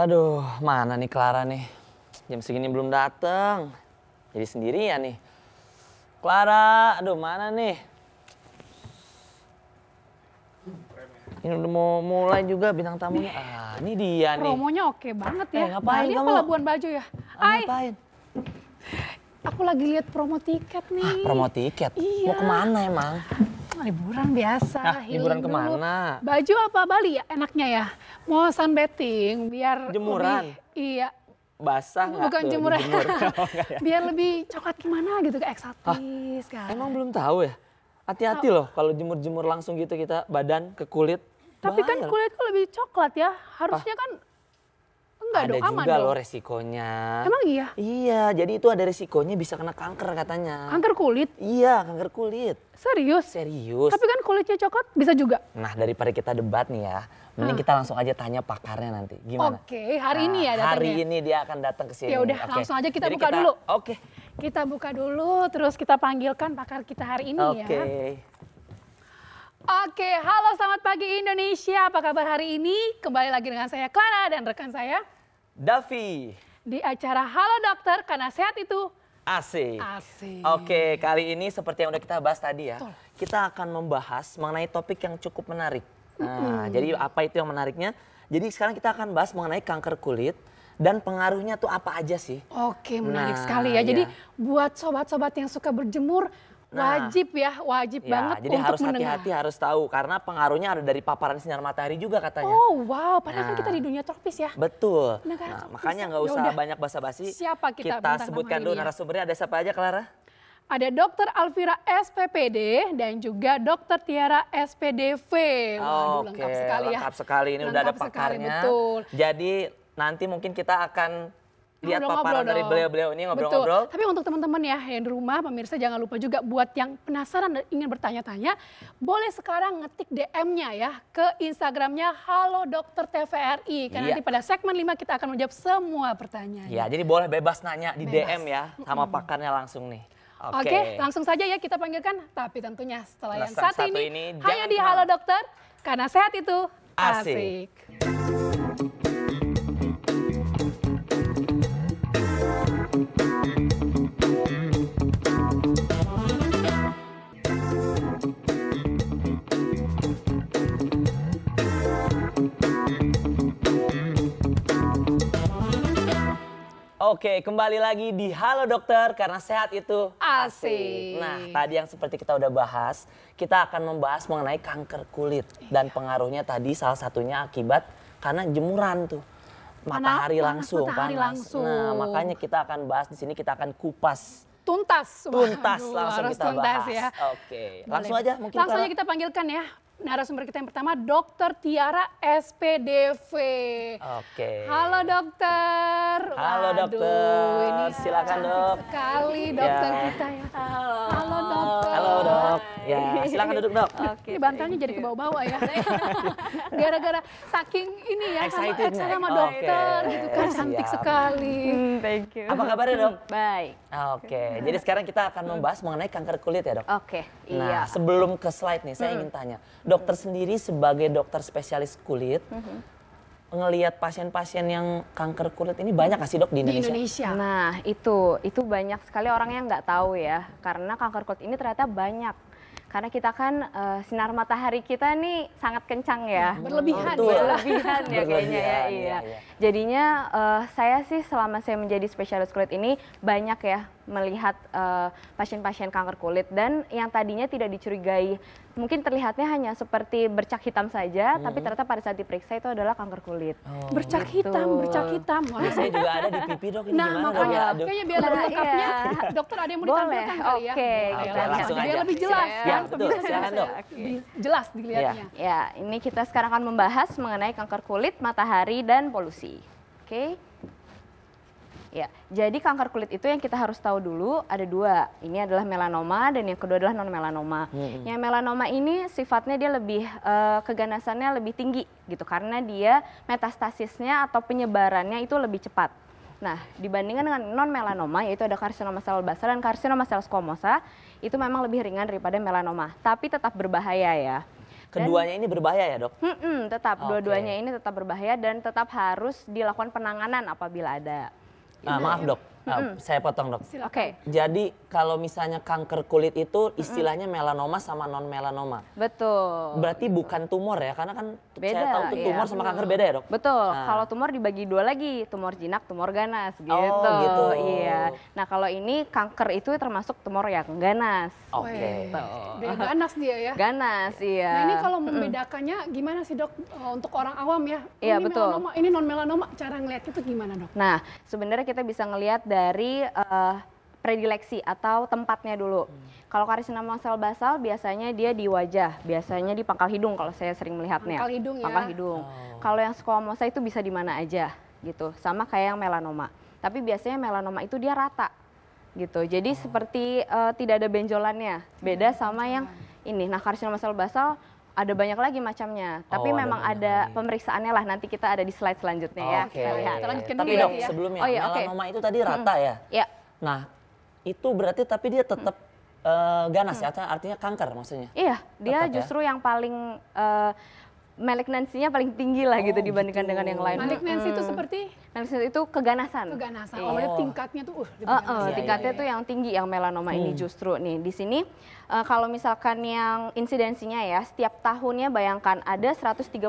Aduh, mana nih Clara nih? Jam segini belum datang. Jadi sendirian nih. Clara, aduh mana nih? Ini udah mau mulai juga bintang tamunya. Ah, ini dia nih. Promonya oke banget ya. Ngapain Bali kamu? apa Labuan Bajo ya? Ngapain? Aku lagi lihat promo tiket nih. Ah, promo tiket? Iya. Mau kemana emang? Liburan biasa. Hah, liburan healing kemana? dulu. Baju apa Bali ya enaknya ya? Mau sunbathing biar Jemuran? lebih, iya. Basah nggak Bukan tuh jemuran. dijemur? Oh, nggak ya? Biar lebih coklat gimana gitu, eksotis kan. Emang belum tahu ya? Hati-hati loh kalau jemur-jemur langsung gitu kita badan ke kulit. Tapi kan Bahaya loh. kulitku lebih coklat ya. Harusnya kan enggak Ada dong, aman juga dong. loh resikonya. Emang iya? Iya, jadi itu ada resikonya bisa kena kanker katanya. Kanker kulit? Iya, kanker kulit. Serius? Serius. Tapi kan kulitnya coklat bisa juga? Nah, daripada kita debat nih ya, mending kita langsung aja tanya pakarnya nanti. Gimana? Oke, hari ini ya datangnya? Hari ini dia akan datang ke sini. Ya udah, Oke. langsung aja kita Jadi buka dulu. Oke. Kita buka dulu, terus kita panggilkan pakar kita hari ini ya. Oke. Oke, halo selamat pagi Indonesia. Apa kabar hari ini? Kembali lagi dengan saya Clara dan rekan saya Davi. di acara Halo Dokter, karena sehat itu Asik. asik. Oke, kali ini seperti yang udah kita bahas tadi ya, Betul. kita akan membahas mengenai topik yang cukup menarik. Nah, jadi apa itu yang menariknya? Jadi sekarang kita akan bahas mengenai kanker kulit dan pengaruhnya tuh apa aja sih? Oke, menarik Nah, sekali ya. Jadi iya. buat sobat-sobat yang suka berjemur, Nah, wajib banget jadi untuk harus mendengar. hati-hati, harus tahu karena pengaruhnya ada dari paparan sinar matahari juga katanya. Oh wow, padahal kan Nah. kita di dunia tropis ya. Betul. Negara Nah, tropis makanya ya. nggak usah Yaudah. banyak basa-basi. Siapa kita bintang tamu sebutkan hari dulu ini ya? narasumbernya. Ada siapa aja, Clara? Ada Dr. Alvira SPPD dan juga Dr. Tiara SPDV. Waduh, lengkap sekali ya. Lengkap sekali. Ini udah ada Lengkap sekali, pakarnya. betul. Jadi nanti mungkin kita akan lihat Ngobrol-ngobrol paparan dari dong. beliau-beliau ini ngobrol-ngobrol. Betul. Tapi untuk teman-teman ya yang di rumah, pemirsa jangan lupa juga buat yang penasaran dan ingin bertanya-tanya, boleh sekarang ngetik DM-nya ya ke Instagramnya Halo Dokter TVRI. Karena Iya. nanti pada segmen 5 kita akan menjawab semua pertanyaan. Ya, jadi boleh bebas nanya di Bebas. DM ya sama pakarnya langsung nih. Oke, langsung saja ya kita panggilkan. Tapi tentunya setelah yang Setelah satu satu ini ini, hanya jangan di kemana. Halo Dokter, karena sehat itu Asik. asik. Oke, kembali lagi di Halo Dokter karena sehat itu Asik. Nah, tadi yang seperti kita udah bahas, kita akan membahas mengenai kanker kulit dan pengaruhnya tadi salah satunya akibat karena jemuran tuh. Matahari Panas, langsung, matahari panas. langsung. Nah, makanya kita akan bahas di sini, kita akan kupas Tuntas. tuntas Waduh, langsung harus kita tuntas bahas. ya. Oke, Boleh. langsung aja mungkin Langsung Clara. aja kita panggilkan ya narasumber kita yang pertama, Dr. Tiara SPDV. Oke. Halo dokter. Halo, Waduh, dokter. ini Silakan, cantik Dok. sekali dokter Ya. kita ya. Halo dokter. Halo dok. Ya, silakan duduk dok. Ini bantalnya jadi ke bawah-bawah ya. Gara-gara saking ini ya sama Excitednya. sama Oke. dokter gitu kan, cantik Siap. sekali. Thank you. Apa kabarnya dok? Baik. Oke, jadi sekarang kita akan membahas mengenai kanker kulit ya dok. Oke, Nah, iya. sebelum ke slide nih, saya ingin tanya, dokter sendiri sebagai dokter spesialis kulit, ngelihat pasien-pasien yang kanker kulit ini banyak nggak sih dok di Di Indonesia? Indonesia. Nah, itu banyak sekali orang yang nggak tahu ya. Karena kanker kulit ini ternyata banyak. Karena kita kan sinar matahari kita nih sangat kencang ya. Berlebihan Betul. ya. Berlebihan ya kayaknya ya. Berlebihan, Iya. iya. Jadinya saya sih selama saya menjadi spesialis kulit ini banyak ya melihat pasien-pasien kanker kulit, dan yang tadinya tidak dicurigai, mungkin terlihatnya hanya seperti bercak hitam saja, tapi ternyata pada saat diperiksa itu adalah kanker kulit. Bercak Betul. hitam. Wah. Biasanya juga ada di pipi dok, ini Nah, gimana dok makanya ya? Aduh. kayaknya biar lebih Nah, lengkapnya, iya. dokter ada yang mau Boleh, ditampilkan kali ya. oke, Boleh, Oke, langsung biar aja. lebih jelas Ya, kan. betul. Silakan, Dok. Jelas dilihatnya. Ya, ini kita sekarang akan membahas mengenai kanker kulit, matahari, dan polusi. Oke. Ya, jadi kanker kulit itu yang kita harus tahu dulu ada dua. Ini adalah melanoma dan yang kedua adalah non melanoma. Yang melanoma ini sifatnya dia lebih keganasannya lebih tinggi gitu karena dia metastasisnya atau penyebarannya itu lebih cepat. Nah, dibandingkan dengan non melanoma yaitu ada karsinoma sel basal dan karsinoma sel squamosa, itu memang lebih ringan daripada melanoma, tapi tetap berbahaya ya. Keduanya ini berbahaya ya, Dok? Tetap, Oke. dua-duanya ini tetap berbahaya dan tetap harus dilakukan penanganan apabila ada. Maaf, Dok. Saya potong, Dok. Silakan. Oke, Jadi kalau misalnya kanker kulit itu istilahnya melanoma sama non melanoma. betul. Berarti bukan tumor ya, karena kan saya Beda, tahu tuh iya. tumor sama kanker beda ya, Dok? Betul, Nah. kalau tumor dibagi dua lagi, tumor jinak, tumor ganas gitu. gitu. Iya. Nah kalau ini kanker itu termasuk tumor yang ganas. Oke. Udah ganas dia ya. Ganas, iya. Nah ini kalau membedakannya gimana sih dok untuk orang awam ya? Iya, Ini betul. melanoma, ini non melanoma, cara ngeliatnya itu gimana dok? Nah, sebenarnya kita bisa ngelihat dari predileksi atau tempatnya dulu. Kalau karsinoma sel basal biasanya dia di wajah, biasanya di pangkal hidung kalau saya sering melihatnya. Pangkal hidung ya. Pangkal hidung. Kalau yang squamosa itu bisa di mana aja gitu, sama kayak yang melanoma. Tapi biasanya melanoma itu dia rata gitu. Jadi seperti tidak ada benjolannya. Beda sama yang ini. Nah, karsinoma sel basal ada banyak lagi macamnya, tapi Oh, ada memang banyak ada lagi. pemeriksaannya lah, nanti kita ada di slide selanjutnya ya. Oke. Kita lihat. Kita lanjutkan Tapi dulu Dok, ya. sebelumnya Oh iya, oke. melanoma itu tadi rata ya. Ya, Nah, itu berarti tapi dia tetap ganas ya, artinya kanker maksudnya. iya, dia Tetap ya? justru yang paling malignansinya paling tinggi lah gitu Oh, dibandingkan gitu. dengan yang lain. Malignansi itu seperti Malignansi itu keganasan. keganasan. Iya. Oh, berarti tingkatnya tuh lebih Heeh, ganas. Iya, tingkatnya iya, tuh yang tinggi yang melanoma ini justru nih. Di sini kalau misalkan yang insidensinya ya, setiap tahunnya bayangkan ada 132.000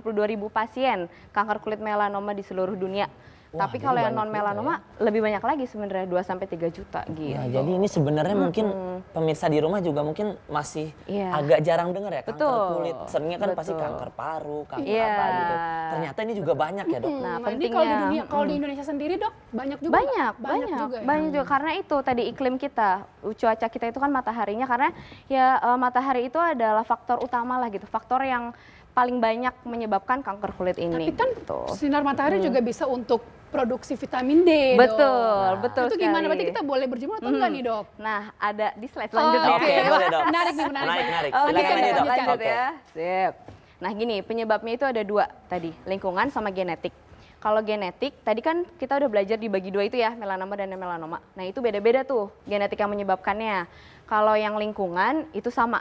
pasien kanker kulit melanoma di seluruh dunia. Wah, Tapi jadi kalau yang banyak non juga melanoma lebih banyak lagi sebenarnya 2 sampai 3 juta gitu. Nah, jadi ini sebenarnya mungkin pemirsa di rumah juga mungkin masih Iya. agak jarang dengar ya kanker Betul. kulit. Seringnya kan pasti Betul. kanker paru, kanker Iya. apa gitu. Ternyata ini juga banyak ya, Dok. Nah, Nah, ini pentingnya, kalau di dunia, kalau di Indonesia sendiri dok, banyak juga. Banyak, nggak? banyak, juga ya. banyak juga karena itu tadi iklim kita, cuaca kita itu kan mataharinya karena ya matahari itu adalah faktor utama lah gitu, faktor yang paling banyak menyebabkan kanker kulit ini. Tapi kan gitu. sinar matahari juga bisa untuk produksi vitamin D. Betul, dok. betul Itu gimana? sekali. Berarti kita boleh berjemur atau enggak nih dok? Nah, ada di slide Oh, selanjutnya. Oke, boleh, Dok. Menarik nih, menarik. Menarik. Oh, Silakan gitu, lanjut, Dok. lanjut Oke. ya. Sip. Nah gini, penyebabnya itu ada 2 tadi, lingkungan sama genetik. Kalau genetik, tadi kan kita udah belajar dibagi 2 itu ya, melanoma dan melanoma. Nah itu beda-beda tuh genetik yang menyebabkannya. Kalau yang lingkungan itu sama,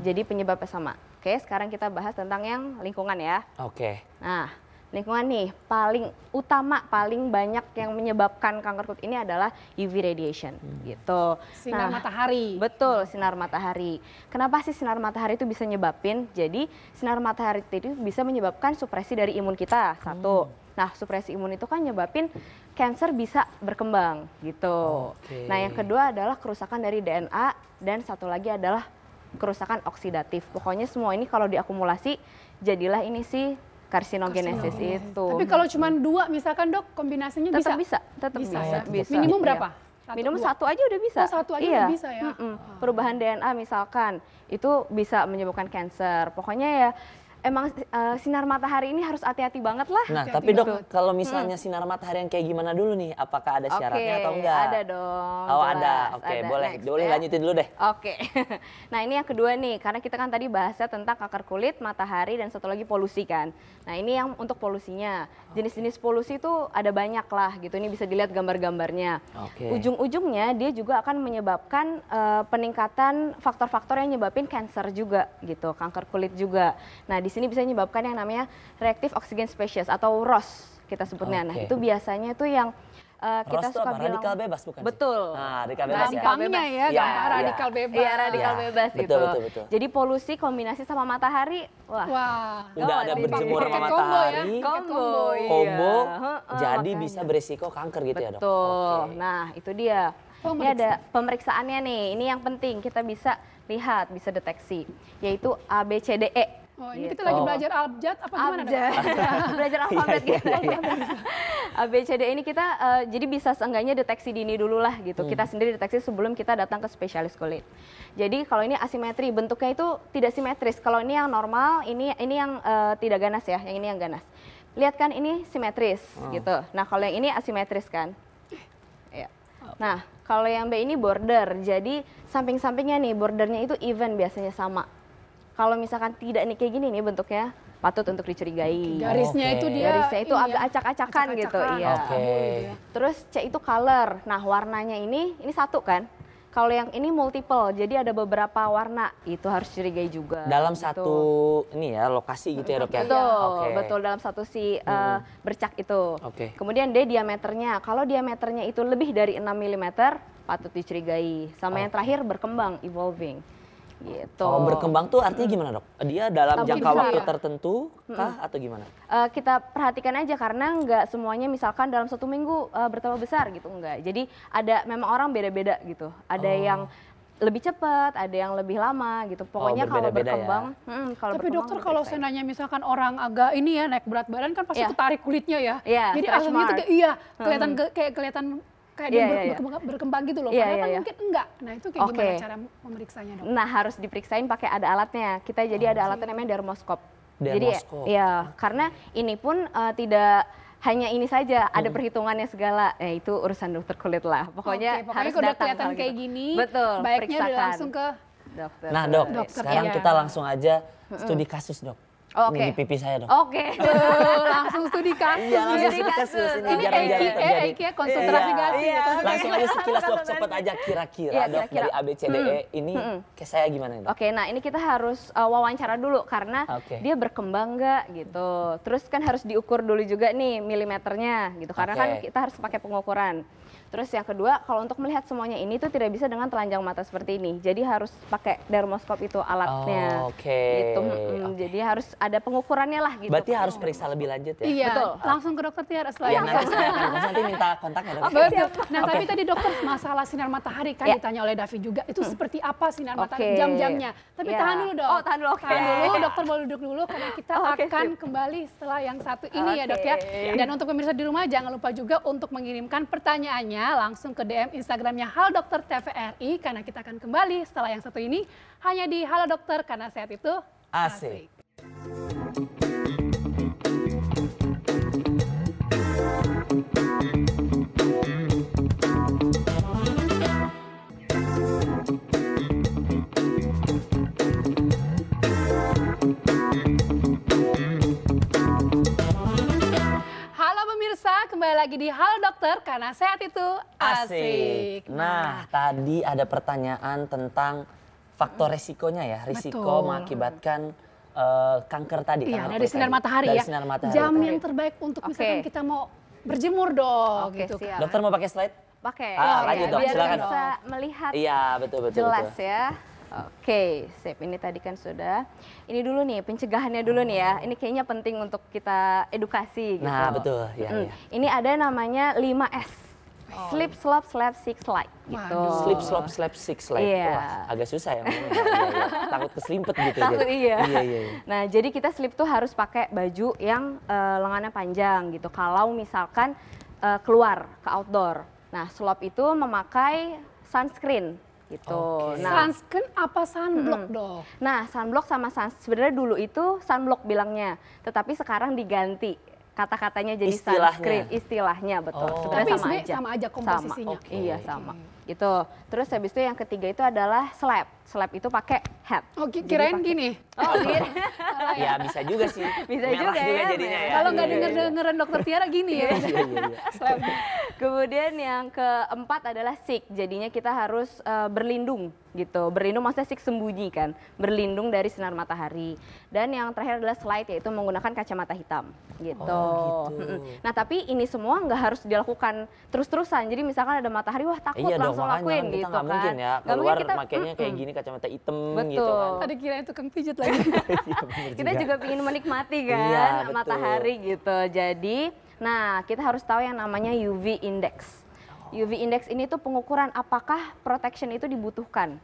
jadi penyebabnya sama. Oke, sekarang kita bahas tentang yang lingkungan ya. Oke. Nah, lingkungan nih paling utama, paling banyak yang menyebabkan kanker kulit ini adalah UV radiation gitu. Sinar Nah, matahari. Betul, sinar matahari. Kenapa sih sinar matahari itu bisa nyebabin? Jadi sinar matahari itu bisa menyebabkan supresi dari imun kita, satu. Nah, supresi imun itu kan nyebabin kanker bisa berkembang gitu. Oke. Nah, yang kedua adalah kerusakan dari DNA dan satu lagi adalah kerusakan oksidatif. Pokoknya semua ini kalau diakumulasi jadilah ini sih karsinogenesis itu. Tapi kalau cuma 2 misalkan dok, kombinasinya tetap bisa? bisa, tetap Bisa bisa, ya? bisa. Minimum Iya. berapa? Minimum 1, 2? 1 aja udah bisa. Oh, 1 aja Iya. udah bisa ya? Perubahan DNA misalkan itu bisa menyebabkan kanker. Pokoknya ya emang sinar matahari ini harus hati-hati banget lah. Nah, Hati-hati tapi Dok, banget. kalau misalnya sinar matahari yang kayak gimana dulu nih? Apakah ada syaratnya atau enggak? Ada dong. Oh, jelas, ada. Oke, ada. boleh. Next, Boleh ya. lanjutin dulu deh. Oke, nah ini yang kedua nih, karena kita kan tadi bahasnya tentang kanker kulit, matahari, dan satu lagi polusi kan. Nah ini yang untuk polusinya, jenis-jenis polusi itu ada banyak lah gitu, ini bisa dilihat gambar-gambarnya. Oke. Ujung-ujungnya dia juga akan menyebabkan peningkatan faktor-faktor yang nyebabin kanker juga gitu, kanker kulit juga. Nah di sini bisa menyebabkan yang namanya reactive oxygen species atau ROS kita sebutnya. Nah Oke. itu biasanya tuh yang kita ROS itu suka apa? bilang Radikal bebas bukan sih? betul. Nah, radikal bebas ya. Gampangnya ya, Iya, gampang iya. radikal bebas. Iya radikal Iya, bebas betul, gitu. betul, betul. Jadi polusi kombinasi sama matahari, wah. Wah. Udah ada Gawat nih, berjemur pakai sama combo ya. matahari, Combo, iya. combo, Heeh, jadi makanya. bisa beresiko kanker gitu ya, Dok? Betul. Oke. Nah itu dia. Ini Pemeriksa. ada pemeriksaannya nih. Ini yang penting kita bisa lihat, bisa deteksi, yaitu ABCDE. Oh, ini kita Gitu. lagi belajar abjad apa gimana dok? Abjad. Belajar alfabet Iya, gitu. ABCD ini kita jadi bisa seenggaknya deteksi dini dulu lah gitu. Kita sendiri deteksi sebelum kita datang ke spesialis kulit. Jadi kalau ini asimetri, bentuknya itu tidak simetris. Kalau ini yang normal, ini yang tidak ganas ya, yang ini yang ganas. Lihat kan ini simetris gitu. Nah kalau yang ini asimetris kan. Ya. Nah kalau yang B ini border, jadi samping-sampingnya nih bordernya itu even biasanya sama. Kalau misalkan tidak nih kayak gini nih bentuknya, patut untuk dicurigai. Garisnya Oke. itu dia. Garisnya itu ini agak ya, acak-acakan gitu, iya. Oke. Gitu ya. Terus C itu color. Nah, warnanya ini satu kan. Kalau yang ini multiple, jadi ada beberapa warna, itu harus curigai juga. Dalam gitu. satu ini ya lokasi gitu ya dok ya? Betul, Oke. betul dalam satu bercak itu. Oke. Kemudian D diameternya, kalau diameternya itu lebih dari 6 mm, patut dicurigai. Sama yang terakhir berkembang, evolving. Gitu. Oh, berkembang tuh artinya gimana dok? Dia dalam Makin jangka besar. waktu tertentu kah atau gimana? Kita perhatikan aja karena nggak semuanya misalkan dalam 1 minggu bertambah besar gitu, enggak. Jadi ada memang orang beda-beda gitu. Ada yang lebih cepat, ada yang lebih lama gitu. Pokoknya kalau berbeda-beda ya. berkembang, kalau Tapi berkembang dokter kalau diperiksain. seandainya misalkan orang agak ini ya naik berat badan kan pasti Iya. ketarik kulitnya ya. Iya, Jadi stretch akhirnya tuh mark. kelihatan kelihatan kayak Iya, dia iya, iya. berkembang gitu loh. Iya, Padahal iya, kan iya. mungkin enggak. Nah itu kayak Oke. gimana cara memeriksanya dok? Nah, harus diperiksain pakai ada alatnya. Kita jadi ada alatnya namanya dermoskop. Dermoskop. Jadi ya, karena ini pun tidak hanya ini saja, ada perhitungannya segala. Itu urusan dokter kulit lah. Pokoknya, Oke, harus kalau udah datang kelihatan kalau kayak gitu. gini, Betul, baiknya udah periksakan. langsung ke dokter. Nah dok, Dokter, sekarang iya. kita langsung aja studi kasus dok. Oh, Ini oke. di pipi saya dok. Oke. langsung studi kasus. Iya langsung Studi studi kasus. kasus. Ini Ini jarang-jarang Eiki, terjadi. Eiki ya, konsentrasi Iya. gasi. Iya. Langsung aja sekilas dok, cepet aja kira-kira Iya, dok kira-kira. dari ABCDE ini ke saya gimana dok? Oke, nah ini kita harus wawancara dulu karena Oke. dia berkembang nggak gitu. Terus kan harus diukur dulu juga nih milimeternya gitu. Karena kan Oke. kita harus pakai pengukuran. Terus yang kedua, kalau untuk melihat semuanya ini tuh tidak bisa dengan telanjang mata seperti ini. Jadi harus pakai dermoskop itu alatnya. Oh, oke. Gitu. Oke. Jadi harus ada pengukurannya lah gitu. Berarti harus periksa lebih lanjut ya? Iya, Betul. langsung ke dokter Tiara setelah Ya ini. nanti saya akan nanti minta kontaknya dok. Betul. Nah, Oke. tapi tadi dokter masalah sinar matahari kan Ya. ditanya oleh Davi juga. Itu seperti apa sinar matahari, Oke. jam-jamnya. Tapi Ya. tahan dulu dok. Oh, tahan dulu, oke. Tahan dulu, dokter boleh duduk dulu karena kita Oke, akan sip. kembali setelah yang satu ini ya dok ya. Oke. Dan untuk pemirsa di rumah jangan lupa juga untuk mengirimkan pertanyaannya langsung ke DM Instagramnya Halo Dokter TVRI karena kita akan kembali setelah yang satu ini hanya di Halo Dokter karena sehat itu Asik. Halo pemirsa, kembali lagi di Halo Dokter karena sehat itu asik. Nah, tadi ada pertanyaan tentang faktor resikonya ya, risiko Betul. mengakibatkan kanker tadi. Iya, kanker dari kulit sinar tadi. matahari Dari ya. sinar matahari Jam tadi. yang terbaik untuk misalkan Oke. kita mau berjemur dong Oke, gitu siap. kan. Dokter mau pakai slide? Pakai. Lanjut dok, Biar silakan. bisa melihat Iya, betul. jelas betul. ya. Oke, sip. Ini tadi kan sudah. Ini dulu nih, pencegahannya dulu nih ya. Ini kayaknya penting untuk kita edukasi gitu. Nah, betul. Ya, ya. Ini ada namanya 5S. Slip, slop, slap, six, slide. Gitu. Waduh. Slip, slop, slap, six, slide. Iya. Wah, agak susah ya ngomongnya. Iya. Takut keselimpet gitu. Takut, jadi. iya. Iya. Nah, jadi kita slip tuh harus pakai baju yang lengannya panjang gitu. Kalau misalkan keluar ke outdoor. Nah, slop itu memakai sunscreen gitu. Oke. Nah, Sunscreen apa sunblock dong? Nah, sunblock sama sebenarnya dulu itu sunblock bilangnya, tetapi sekarang diganti kata-katanya jadi Istilahnya. sunscreen, istilahnya betul. Oh. Sebenarnya Tapi sama sebenarnya aja. sama aja komposisinya. Sama. Iya, sama. Gitu. Terus habis itu yang ketiga itu adalah slap. Slap itu pakai hat. Oh, Jadi kirain pakai- gini. Oh, gitu. Ya bisa juga sih. Bisa Merah juga ya, jadinya ya. Kalau nggak Iya, iya, iya. denger-dengeran dokter Tiara gini ya. Iya. Slap. Kemudian yang keempat adalah sik. Jadinya kita harus berlindung gitu. Berlindung maksudnya sik sembunyi kan. Berlindung dari sinar matahari. Dan yang terakhir adalah slide yaitu menggunakan kacamata hitam gitu. Oh, gitu. Nah, tapi ini semua nggak harus dilakukan terus-terusan. Jadi misalkan ada matahari, wah takut Iya dong, langsung makanya lakuin kan kita gitu nggak kan. mungkin ya Nggak keluar mungkin kita- makainya kayak gini kacamata hitam Betul. gitu kan. Tadi kirain tukang pijit lagi. Iya, bener Kita juga ingin menikmati kan Iya, betul. matahari gitu. Jadi, nah kita harus tahu yang namanya UV index. UV index ini tuh pengukuran apakah protection itu dibutuhkan.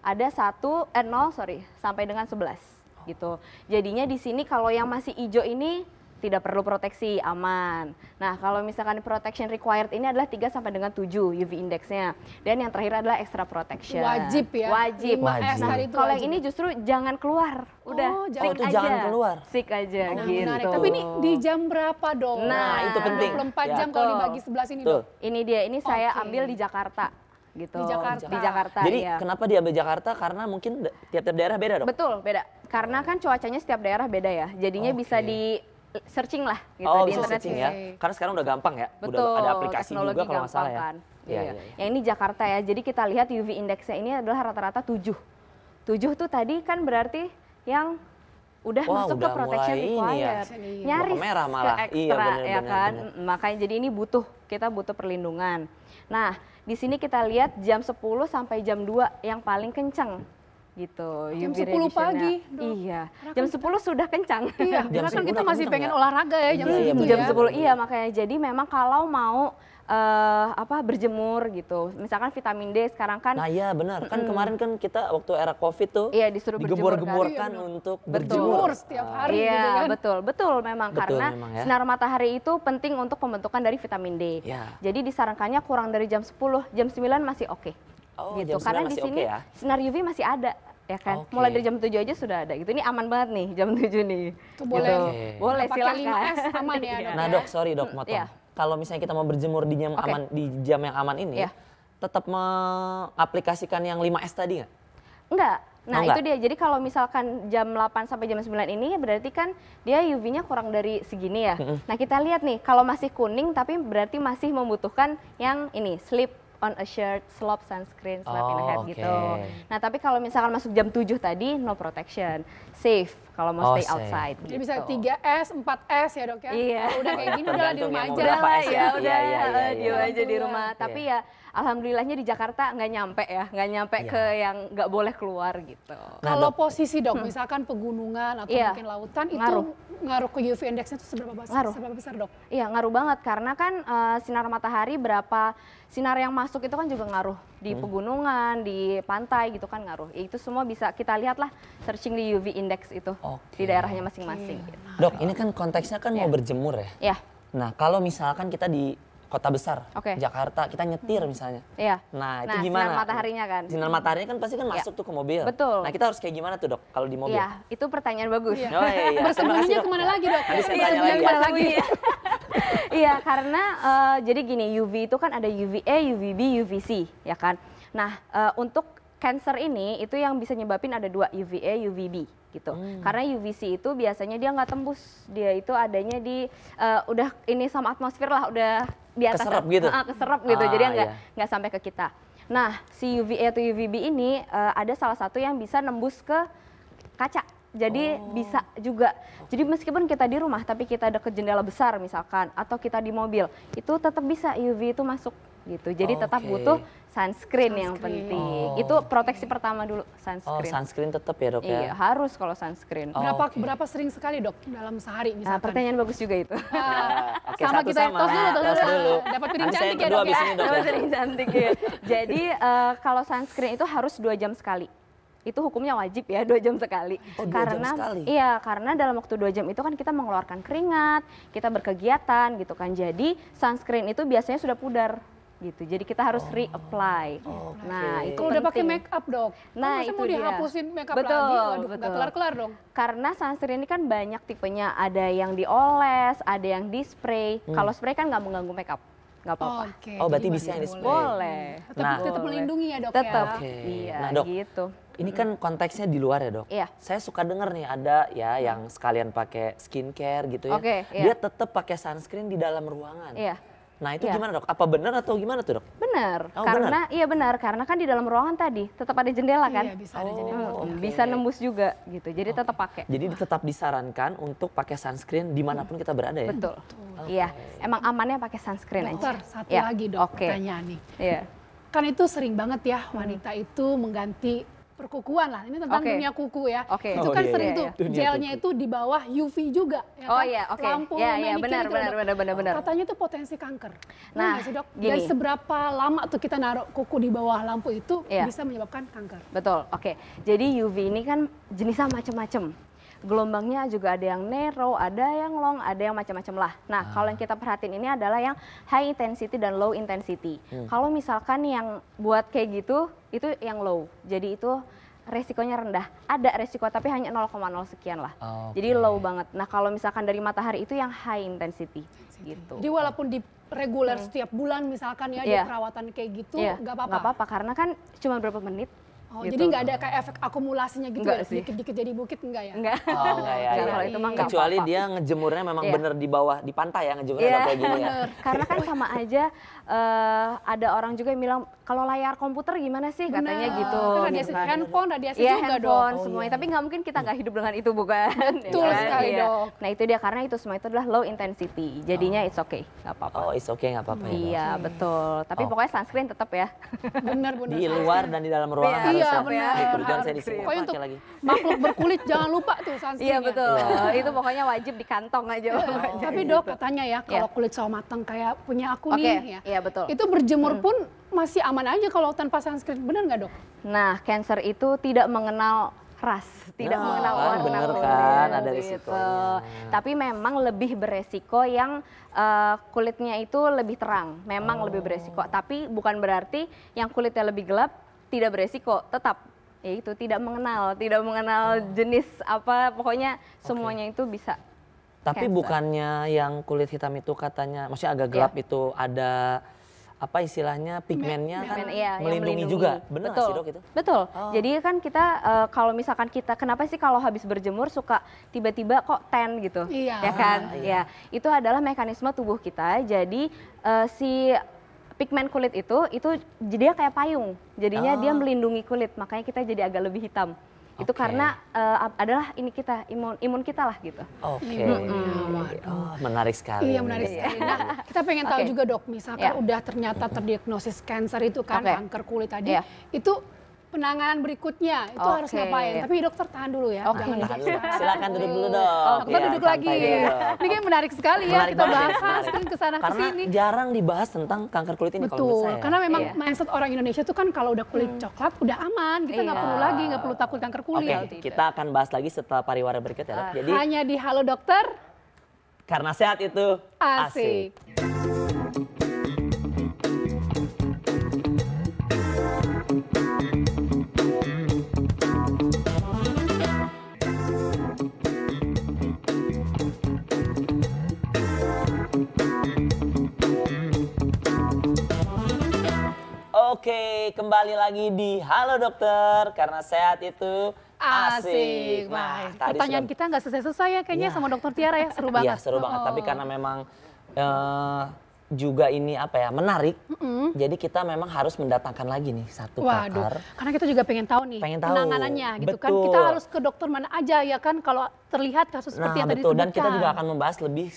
Ada 0 sampai dengan 11 gitu. Jadinya di sini kalau yang masih hijau ini tidak perlu proteksi, aman. Nah, kalau misalkan protection required ini adalah 3 sampai dengan 7 UV indexnya. Dan yang terakhir adalah extra protection. Wajib ya. Wajib. 5S Wajib. tadi itu Kalau yang wajib. ini justru jangan keluar. Udah, Oh, stick itu aja. jangan keluar. Stick aja Nah, gitu. menarik. Tapi ini di jam berapa dong? Nah, itu penting. 24 Ya. jam kalau Betul. dibagi 11 ini Tuh. dong. Ini dia, ini saya Oke. ambil di Jakarta gitu. Di Jakarta. Di Jakarta, Jadi iya. kenapa diambil Jakarta? Karena mungkin tiap-tiap daerah beda dong. Betul, beda. Karena kan cuacanya setiap daerah beda ya. Jadinya Oke. bisa di searching lah gitu Oh di bisa internet. searching ya. Oke. Karena sekarang udah gampang ya. Betul. Udah ada aplikasi teknologi juga kalau nggak salah ya. gampang kan. Iya. Yang ini Jakarta ya. Jadi kita lihat UV indeksnya ini adalah rata-rata 7. 7 tuh tadi kan berarti yang udah masuk ke udah protection mulai ini ya. required. Nyaris Mau ke merah malah. ke Iya, ekstra bener, ya bener, kan. bener. Makanya jadi ini kita butuh perlindungan. Nah, di sini kita lihat jam 10 sampai jam 2 yang paling kencang gitu. Jam UV 10 radiation-nya. pagi, Dok. Iya. Karena Jam kan 10 sudah kencang. Iya, Jam karena kan 10 kita udah masih kenceng pengen ya? olahraga ya jam Iya, segitu Jam ya. 10 iya makanya jadi memang kalau mau berjemur gitu. Misalkan vitamin D sekarang kan Nah iya benar, kan kemarin kan kita waktu era Covid tuh iya disuruh berjemur kan. digembor-gemborkan Iya, benar. untuk Betul. berjemur. Jemur setiap hari Iya, gitu kan. betul memang Betul karena memang ya. sinar matahari itu penting untuk pembentukan dari vitamin D. Iya. Jadi disarankannya kurang dari jam 10, jam 9 masih oke. Oh, Gitu. jam 9 Karena di masih sini oke ya? sinar UV masih ada ya kan. Oke. Mulai dari jam 7 aja sudah ada gitu. Ini aman banget nih jam 7 nih. Itu boleh. Oke. Boleh Pakai silakan. 5S aman ya, Dok. Nah ya. dok, sorry dok, motong. iya. Kalau misalnya kita mau berjemur di jam Oke. aman, di jam yang aman ini, Iya. tetap mengaplikasikan yang 5S tadi nggak? Enggak. Nah, Oh, enggak? itu dia. Jadi kalau misalkan jam 8 sampai jam 9 ini berarti kan dia UV-nya kurang dari segini ya. Nah, kita lihat nih kalau masih kuning tapi berarti masih membutuhkan yang ini, slip on a shirt, slop sunscreen, slap in a hat Oh, gitu. oke. Nah, tapi kalau misalkan masuk jam 7 tadi no protection. Safe kalau Oh, mau stay safe. outside Jadi gitu. bisa 3S, 4S ya dok ya. Iya. Kalau udah kayak gini udah di Tergantung rumah ya, mau aja. berapa Udah S lah ya? ya, udah Iya, iya, diem iya. aja di Iya. rumah. Tapi Iya. ya alhamdulillahnya di Jakarta nggak nyampe Iya. ke yang nggak boleh keluar gitu. Nah, Kalau Dok. posisi dok, misalkan pegunungan atau Iya. mungkin lautan, itu Ngaruh. ngaruh ke UV index-nya itu seberapa Ngaruh. besar dok? Iya ngaruh banget karena kan sinar matahari berapa sinar yang masuk itu kan juga ngaruh di pegunungan, di pantai gitu kan ngaruh. Ya, itu semua bisa kita lihat lah searching di UV index itu Oke. di daerahnya masing-masing. Gitu. Dok, ini kan konteksnya kan mau Iya. berjemur ya. Iya, Nah, kalau misalkan kita di kota besar, Oke. Jakarta, kita nyetir misalnya. iya. Nah, itu gimana? Sinar mataharinya kan. Sinar mataharinya kan pasti kan Iya. masuk tuh ke mobil. Betul. Nah, kita harus kayak gimana tuh dok kalau di mobil? Iya, itu pertanyaan bagus. Iya. Oh iya, iya. Terima kasih, Bersembunyinya Dok. kemana lagi dok? Nanti saya tanya Bersembunyinya lagi. kemana lagi? Iya, karena jadi gini, UV itu kan ada UVA, UVB, UVC, ya kan. Nah, untuk cancer ini itu yang bisa nyebabin ada 2, UVA, UVB gitu. Karena UVC itu biasanya dia nggak tembus, dia itu adanya di udah ini sama atmosfer lah, udah di atas. Keserap gitu? Keserap gitu, Ah, jadi iya. nggak sampai ke kita. Nah, si UVA atau UVB ini ada salah satu yang bisa nembus ke kaca. Jadi bisa juga. Jadi meskipun kita di rumah tapi kita deket jendela besar misalkan atau kita di mobil, itu tetap bisa UV itu masuk gitu. Jadi tetap Oke. butuh sunscreen yang Sunscreen. penting. Oh. Itu proteksi pertama dulu Oh, sunscreen. sunscreen tetap ya dok Iya, ya? harus kalau sunscreen. Oh. Berapa Oke. berapa sering sekali dok dalam sehari Nah, misalkan? pertanyaan bagus juga itu. Oke, Sama satu kita sama. tos dulu, Tos dulu. Dapat piring Nanti saya cantik ya, kedua Dok, abis ya? ini dok Sama ya. sering cantik ya. Jadi kalau sunscreen itu harus 2 jam sekali. Itu hukumnya wajib ya 2 jam sekali. Oh, 2 jam karena sekali? iya, karena dalam waktu 2 jam itu kan kita mengeluarkan keringat, kita berkegiatan gitu kan. Jadi sunscreen itu biasanya sudah pudar gitu. Jadi kita harus reapply. Nah, itu Kalau udah pakai penting. make up dok, Nah, masa itu mau dia. dihapusin make up Betul, lagi? Waduh, nggak betul. kelar-kelar dong. Karena sunscreen ini kan banyak tipenya, ada yang dioles, ada yang di spray. Kalau spray kan nggak mengganggu makeup, nggak apa-apa. Oke, Oh, berarti jadi bisa yang masih di-spray. Boleh. Tetap, Nah. tetap melindungi ya dok Tetap. ya. Oke. Iya, Nah, Dok. gitu. Ini kan konteksnya di luar ya dok. Iya. Saya suka denger nih ada ya yang sekalian pakai skincare gitu ya. Oke, Dia iya. tetap pakai sunscreen di dalam ruangan. Iya. Nah itu Iya. gimana dok? Apa benar atau gimana tuh dok? Benar, Oh, karena iya benar, karena kan di dalam ruangan tadi tetap ada jendela kan. Iya, bisa ada Oh, jendela. oke. Bisa nembus juga gitu. Jadi tetap pakai. Jadi tetap disarankan untuk pakai sunscreen dimanapun kita berada ya? Betul. Iya, emang amannya pakai sunscreen Dokter, aja. satu Ya, lagi dok oke. pertanyaan nih. Iya. Kan itu sering banget ya wanita itu mengganti perkukuan lah. Ini tentang Oke. dunia kuku ya. Oke. Itu Oh, kan iya, sering iya, tuh iya. Dunia gelnya kuku. itu di bawah UV juga ya Oh kan? iya, oke. Lampu Iya, iya, manicure benar, itu, benar, Dok. benar. Katanya itu potensi kanker. Nah, Nah, nggak sih dok? gini. Dan seberapa lama tuh kita naruh kuku di bawah lampu itu Iya. bisa menyebabkan kanker? Betul, oke. Jadi UV ini kan jenisnya macam-macam. Gelombangnya juga ada yang narrow, ada yang long, ada yang macam-macam lah. Nah, kalau yang kita perhatiin ini adalah yang high intensity dan low intensity. Kalau misalkan yang buat kayak gitu, itu yang low. Jadi itu resikonya rendah. Ada resiko tapi hanya 0,0 sekian lah. Oke. Jadi low banget. Nah, kalau misalkan dari matahari itu yang high intensity gitu. Jadi walaupun di reguler setiap bulan misalkan ya di Iya. perawatan kayak gitu Iya, nggak apa-apa. nggak apa-apa karena kan cuma berapa menit Oh, gitu. jadi nggak ada kayak efek akumulasinya gitu Enggak ya? sih. Dikit-dikit jadi bukit enggak ya? Enggak. Oh enggak ya. Enggak, ya. kalau itu mah enggak Kecuali apa-apa. dia ngejemurnya memang Iya. bener di bawah di pantai ya ngejemurnya Iya. nggak kayak gini ya. Karena kan sama aja ada orang juga yang bilang kalau layar komputer gimana sih katanya Bener. gitu. Kan radiasi gitu kan. handphone, radiasi Iya, juga handphone dong. semuanya. Tapi nggak mungkin kita nggak hidup dengan itu, bukan? Betul Ya kan? sekali, Iya. Dok. Nah itu dia, karena itu semua itu adalah low intensity. Jadinya it's okay, nggak apa-apa. Oh, it's okay nggak apa-apa ya. Dok? Iya, betul. Tapi Oh. pokoknya sunscreen tetap ya. Bener-bener. Di luar dan di dalam ruangan harus Iya, ya. benar. Kebetulan saya di sini Pokoknya untuk pakai lagi. makhluk berkulit jangan lupa tuh sunscreen. Iya, betul. Itu pokoknya wajib di kantong aja. pokoknya Tapi gitu. Dok, katanya ya kalau kulit sawo matang kayak punya aku Oke, nih ya. iya betul. Itu berjemur pun masih aman aja kalau tanpa sunscreen. Bener nggak, Dok? Nah, cancer itu tidak mengenal ras, tidak Nah, mengenal kan warna bener kulit, kan, ada gitu. resikonya. Tapi memang lebih beresiko yang kulitnya itu lebih terang, memang lebih beresiko. Tapi bukan berarti yang kulitnya lebih gelap tidak beresiko, tetap ya itu tidak mengenal jenis apa, pokoknya semuanya itu bisa. Tapi Cancer. bukannya yang kulit hitam itu katanya, maksudnya agak gelap itu ada apa istilahnya pigmennya kan Iya, yang melindungi juga. Benar nggak Betul. sih Dok itu? Betul. Oh. Jadi kan kita kalau misalkan kita kenapa sih kalau habis berjemur suka tiba-tiba kok tan gitu? Iya. Ya kan? iya. Ya. Itu adalah mekanisme tubuh kita. Jadi si pigmen kulit itu dia kayak payung. Jadinya dia melindungi kulit, makanya kita jadi agak lebih hitam. Itu Oke. karena adalah ini kita imun kita lah gitu. Oke. Waduh. Oh, menarik sekali. Iya, menarik sekali. Nah, kita pengen tahu Oke. juga, Dok, misalkan Ya. udah ternyata terdiagnosis cancer itu kan, Oke. kanker kulit tadi, Iya. itu penanganan berikutnya itu harus Oke. ngapain? Tapi dokter tahan dulu ya. Oke. Jangan Tahan dijawab dulu. sekarang. Silakan duduk dulu Dok. Dokter Ya, duduk santai lagi. dulu, Dok. Ini kayak menarik sekali ya, Menarik kita banget, bahas menarik. kan kesana Karena kesini. jarang dibahas tentang kanker kulit ini kalau menurut Betul, saya. karena memang Iya. mindset orang Indonesia tuh kan kalau udah kulit coklat udah aman, kita nggak Iya. perlu lagi, nggak perlu takut kanker Oke, kulit. kita akan bahas lagi setelah pariwara berikut ya Dok. Jadi Hanya di Halo Dokter, karena sehat itu asik. Oke, kembali lagi di Halo Dokter karena sehat itu asik. Wah, tadi pertanyaan sudah- kita nggak selesai-selesai ya kayaknya Iya. sama Dokter Tiara ya, seru banget. Iya, seru banget. Oh. Tapi karena memang juga ini apa ya, menarik. Jadi kita memang harus mendatangkan lagi nih satu Waduh, pakar. karena kita juga pengen tahu nih Pengen tahu. penanganannya gitu kan. Betul. Kita harus ke dokter mana aja ya kan kalau terlihat kasus seperti yang tadi betul. disebutkan. Dan kita juga akan membahas lebih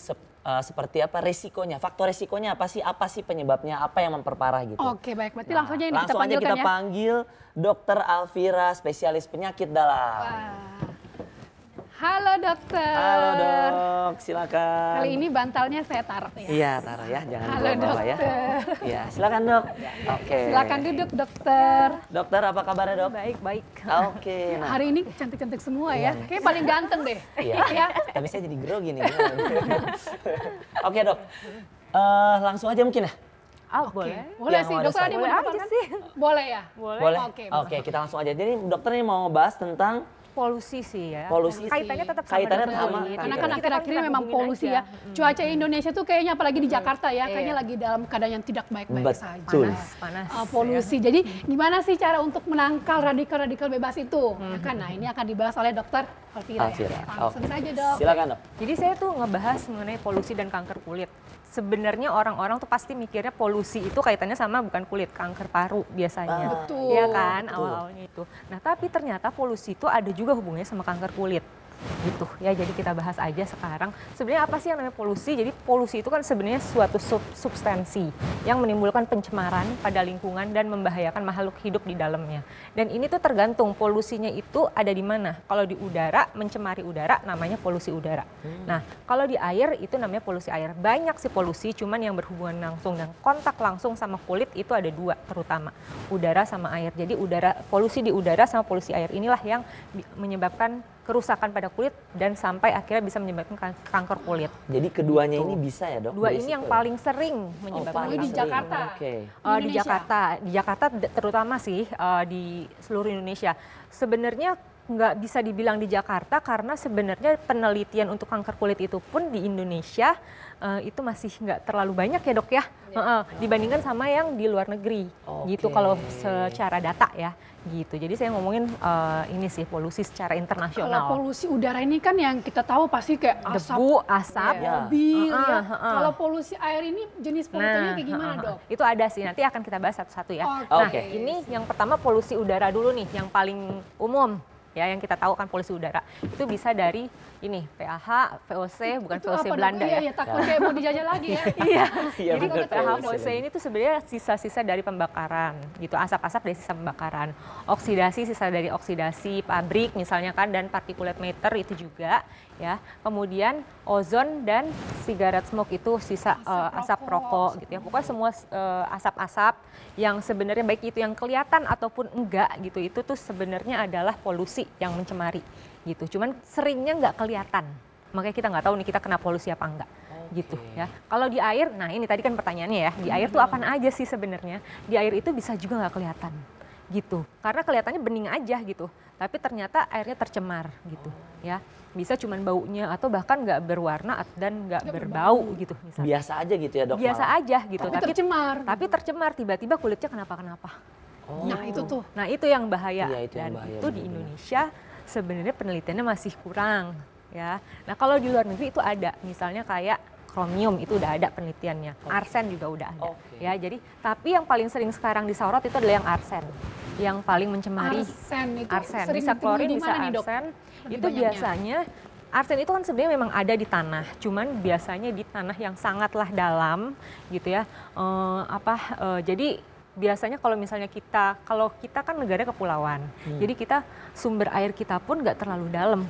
seperti apa resikonya, faktor resikonya apa sih penyebabnya, apa yang memperparah gitu. Oke, baik. Berarti langsung aja ini kita langsung aja panggilkan kita ya. panggil Dokter Alvira, spesialis penyakit dalam. Wah. Halo dokter. Halo Dok, silakan. Kali ini bantalnya saya taruh ya. Iya, taruh ya, jangan Halo, dibawa-bawa ya. dokter. Iya, silakan Dok. Oke. Silakan duduk dokter. Dokter, apa kabarnya Dok? Baik, baik. Oke, nah. Hari ini cantik-cantik semua Iya. ya. Kayak paling ganteng deh. Iya. Ya. Tapi saya jadi grogi nih. Oke Dok, langsung aja mungkin ya? Boleh. Boleh Yang sih, mau ada dokter Adi mau Boleh aja dipaparkan? sih. Boleh ya? Boleh? Oke. Oke, kita langsung aja. Jadi dokter ini mau bahas tentang Polusi sih ya. polusi. Kaitannya tetap sama Kaitannya dengan sama. kulit. Karena Iya. kan Kita akhir-akhir ini kita memang hubungin polusi aja. ya. Cuaca Indonesia tuh kayaknya apalagi di Jakarta ya, kayaknya Iya. lagi dalam keadaan yang tidak baik-baik Betul. saja. Panas. Polusi. Jadi gimana sih cara untuk menangkal radikal-radikal bebas itu? Ya kan? Nah ini akan dibahas oleh dokter Alvira. Alvira, Ya. Langsung oke. saja dok. Silakan Dok. Jadi saya tuh ngebahas mengenai polusi dan kanker kulit. Sebenarnya orang-orang tuh pasti mikirnya polusi itu kaitannya sama bukan kulit, kanker paru biasanya. Betul. Iya kan, Betul. awal-awalnya itu. Nah, tapi ternyata polusi itu ada juga hubungannya sama kanker kulit. Gitu ya, jadi kita bahas aja sekarang. Sebenarnya apa sih yang namanya polusi? Jadi polusi itu kan sebenarnya suatu substansi yang menimbulkan pencemaran pada lingkungan dan membahayakan makhluk hidup di dalamnya. Dan ini tuh tergantung polusinya itu ada di mana. Kalau di udara, mencemari udara namanya polusi udara. Nah, kalau di air itu namanya polusi air. Banyak sih polusi, cuman yang berhubungan langsung dan kontak langsung sama kulit itu ada dua terutama, udara sama air. Jadi polusi di udara sama polusi air inilah yang menyebabkan kerusakan pada kulit dan sampai akhirnya bisa menyebabkan kanker kulit. Jadi keduanya ini bisa ya Dok? Dua Berisiko ini yang ya? paling sering menyebabkan paling di kanker. Jakarta. Oke. Di Indonesia. Jakarta terutama sih di seluruh Indonesia. Sebenarnya nggak bisa dibilang di Jakarta karena sebenarnya penelitian untuk kanker kulit itu pun di Indonesia itu masih nggak terlalu banyak ya dok ya, dibandingkan sama yang di luar negeri gitu kalau secara data ya gitu. Jadi saya ngomongin ini sih polusi secara internasional. Kalau polusi udara ini kan yang kita tahu pasti kayak asap, debu, asap, mobil ya. Kalau polusi air ini jenis polutannya kayak gimana dok? Itu ada sih, nanti akan kita bahas satu-satu ya. Oke. Nah ini yang pertama polusi udara dulu nih, yang paling umum. Ya, yang kita tahu kan polusi udara itu bisa dari ini PAH, VOC, bukan Itu VOC apa, Belanda dok? ya. Iya, takut kayak mau dijajah lagi ya. Iya. Iya, Jadi bener, PAH, VOC. VOC ini tuh sebenarnya sisa-sisa dari pembakaran gitu, asap-asap dari sisa pembakaran. Oksidasi, sisa dari oksidasi pabrik misalnya kan, dan particulate matter itu juga ya. Kemudian ozon dan cigarette smoke itu sisa asap rokok gitu ya. Pokoknya semua asap-asap yang sebenarnya baik itu yang kelihatan ataupun enggak gitu, itu tuh sebenarnya adalah polusi yang mencemari gitu. Cuman seringnya nggak kelihatan, makanya kita nggak tahu nih kita kena polusi apa enggak gitu ya. Kalau di air, nah ini tadi kan pertanyaannya ya, di air tuh apaan aja sih sebenarnya? Di air itu bisa juga nggak kelihatan gitu, karena kelihatannya bening aja gitu, tapi ternyata airnya tercemar gitu ya. Bisa cuman baunya atau bahkan nggak berwarna dan nggak berbau gitu misalnya. Biasa aja gitu ya dok? Biasa malah? aja gitu, Tapi tercemar. tiba-tiba kulitnya kenapa-kenapa. Nah itu tuh. Nah itu yang bahaya. Iya, itu yang Dan bahaya, itu di benar-benar. Indonesia sebenarnya penelitiannya masih kurang ya. Nah kalau di luar negeri itu ada, misalnya kayak kromium itu udah ada penelitiannya, arsen juga udah ada ya. Jadi tapi yang paling sering sekarang disorot itu adalah yang arsen, yang paling mencemari. Arsen itu sering Bisa ditemui klorin, di bisa mana nih, dok? arsen. Lebih Itu banyaknya. biasanya arsen itu kan sebenarnya memang ada di tanah, cuman biasanya di tanah yang sangatlah dalam gitu ya. Jadi biasanya kalau misalnya kalau kita kan negara kepulauan, jadi kita sumber air kita pun nggak terlalu dalam,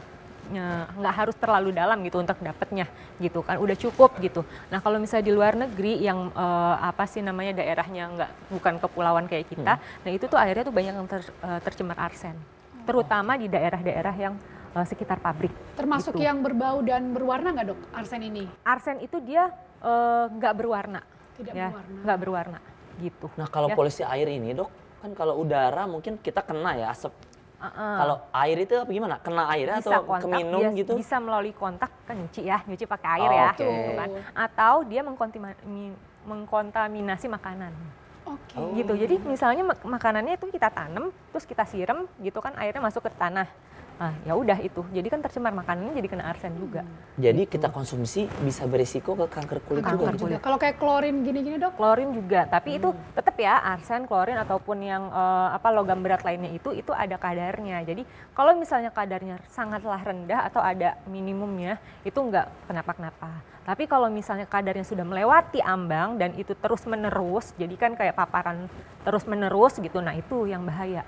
nggak harus terlalu dalam gitu untuk dapatnya gitu kan, udah cukup gitu. Nah kalau misalnya di luar negeri yang daerahnya bukan kepulauan kayak kita, nah itu tuh airnya tuh banyak yang tercemar arsen, terutama di daerah-daerah yang sekitar pabrik. Termasuk gitu. yang berbau dan berwarna nggak dok arsen ini? Arsen itu dia nggak berwarna, Tidak ya, berwarna. nggak berwarna gitu. Nah kalau ya. polusi air ini dok, kan kalau udara mungkin kita kena ya asap. Kalau air itu apa gimana? Kena airnya Bisa atau kontak, keminum gitu? bisa melalui kontak kan nyuci pakai air Oh, ya, oke. gitu kan. Atau dia mengkontaminasi makanan. Oke. Gitu. Jadi misalnya makanannya itu kita tanam, terus kita siram gitu kan, airnya masuk ke tanah. Nah, ya udah itu. Jadi kan tercemar makanannya, jadi kena arsen juga. Jadi kita konsumsi bisa berisiko ke kanker kulit Kanker juga. Juga. Kalau kayak klorin gini-gini dok? Klorin juga, tapi itu tetap ya arsen, klorin ataupun yang logam berat lainnya itu ada kadarnya. Jadi kalau misalnya kadarnya sangatlah rendah atau ada minimumnya, itu nggak kenapa-kenapa. Tapi kalau misalnya kadarnya sudah melewati ambang dan itu terus menerus, jadi kan kayak paparan terus menerus gitu, nah itu yang bahaya.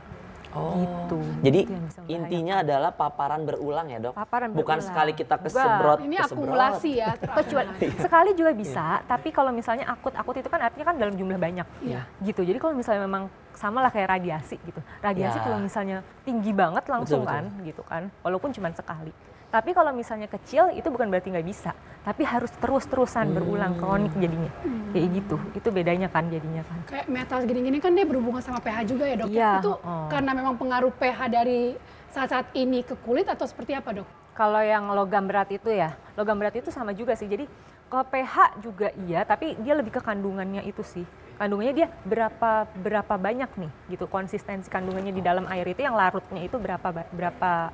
Gitu. Jadi Itu yang bisa membahayakan. intinya adalah paparan berulang ya dok? Paparan Bukan berulang. sekali kita Enggak. kesebrot. Ini akumulasi ya. Kecuali sekali juga bisa, tapi kalau misalnya akut itu kan artinya kan dalam jumlah banyak, Iya. gitu. Jadi kalau misalnya memang sama lah kayak radiasi gitu, radiasi Ya. kalau misalnya tinggi banget langsung Betul, kan, gitu kan, walaupun cuma sekali. Tapi kalau misalnya kecil itu bukan berarti nggak bisa, tapi harus terus-terusan berulang kronik jadinya, kayak gitu. Itu bedanya kan jadinya kan. Kayak metal gini-gini kan dia berhubungan sama pH juga ya dok? Iya, Itu karena memang pengaruh pH dari saat-saat ini ke kulit atau seperti apa dok? Kalau yang logam berat itu ya, logam berat itu sama juga sih. Jadi ke pH juga iya, tapi dia lebih ke kandungannya itu sih. Kandungannya dia berapa banyak nih gitu, konsistensi kandungannya di dalam air itu yang larutnya itu berapa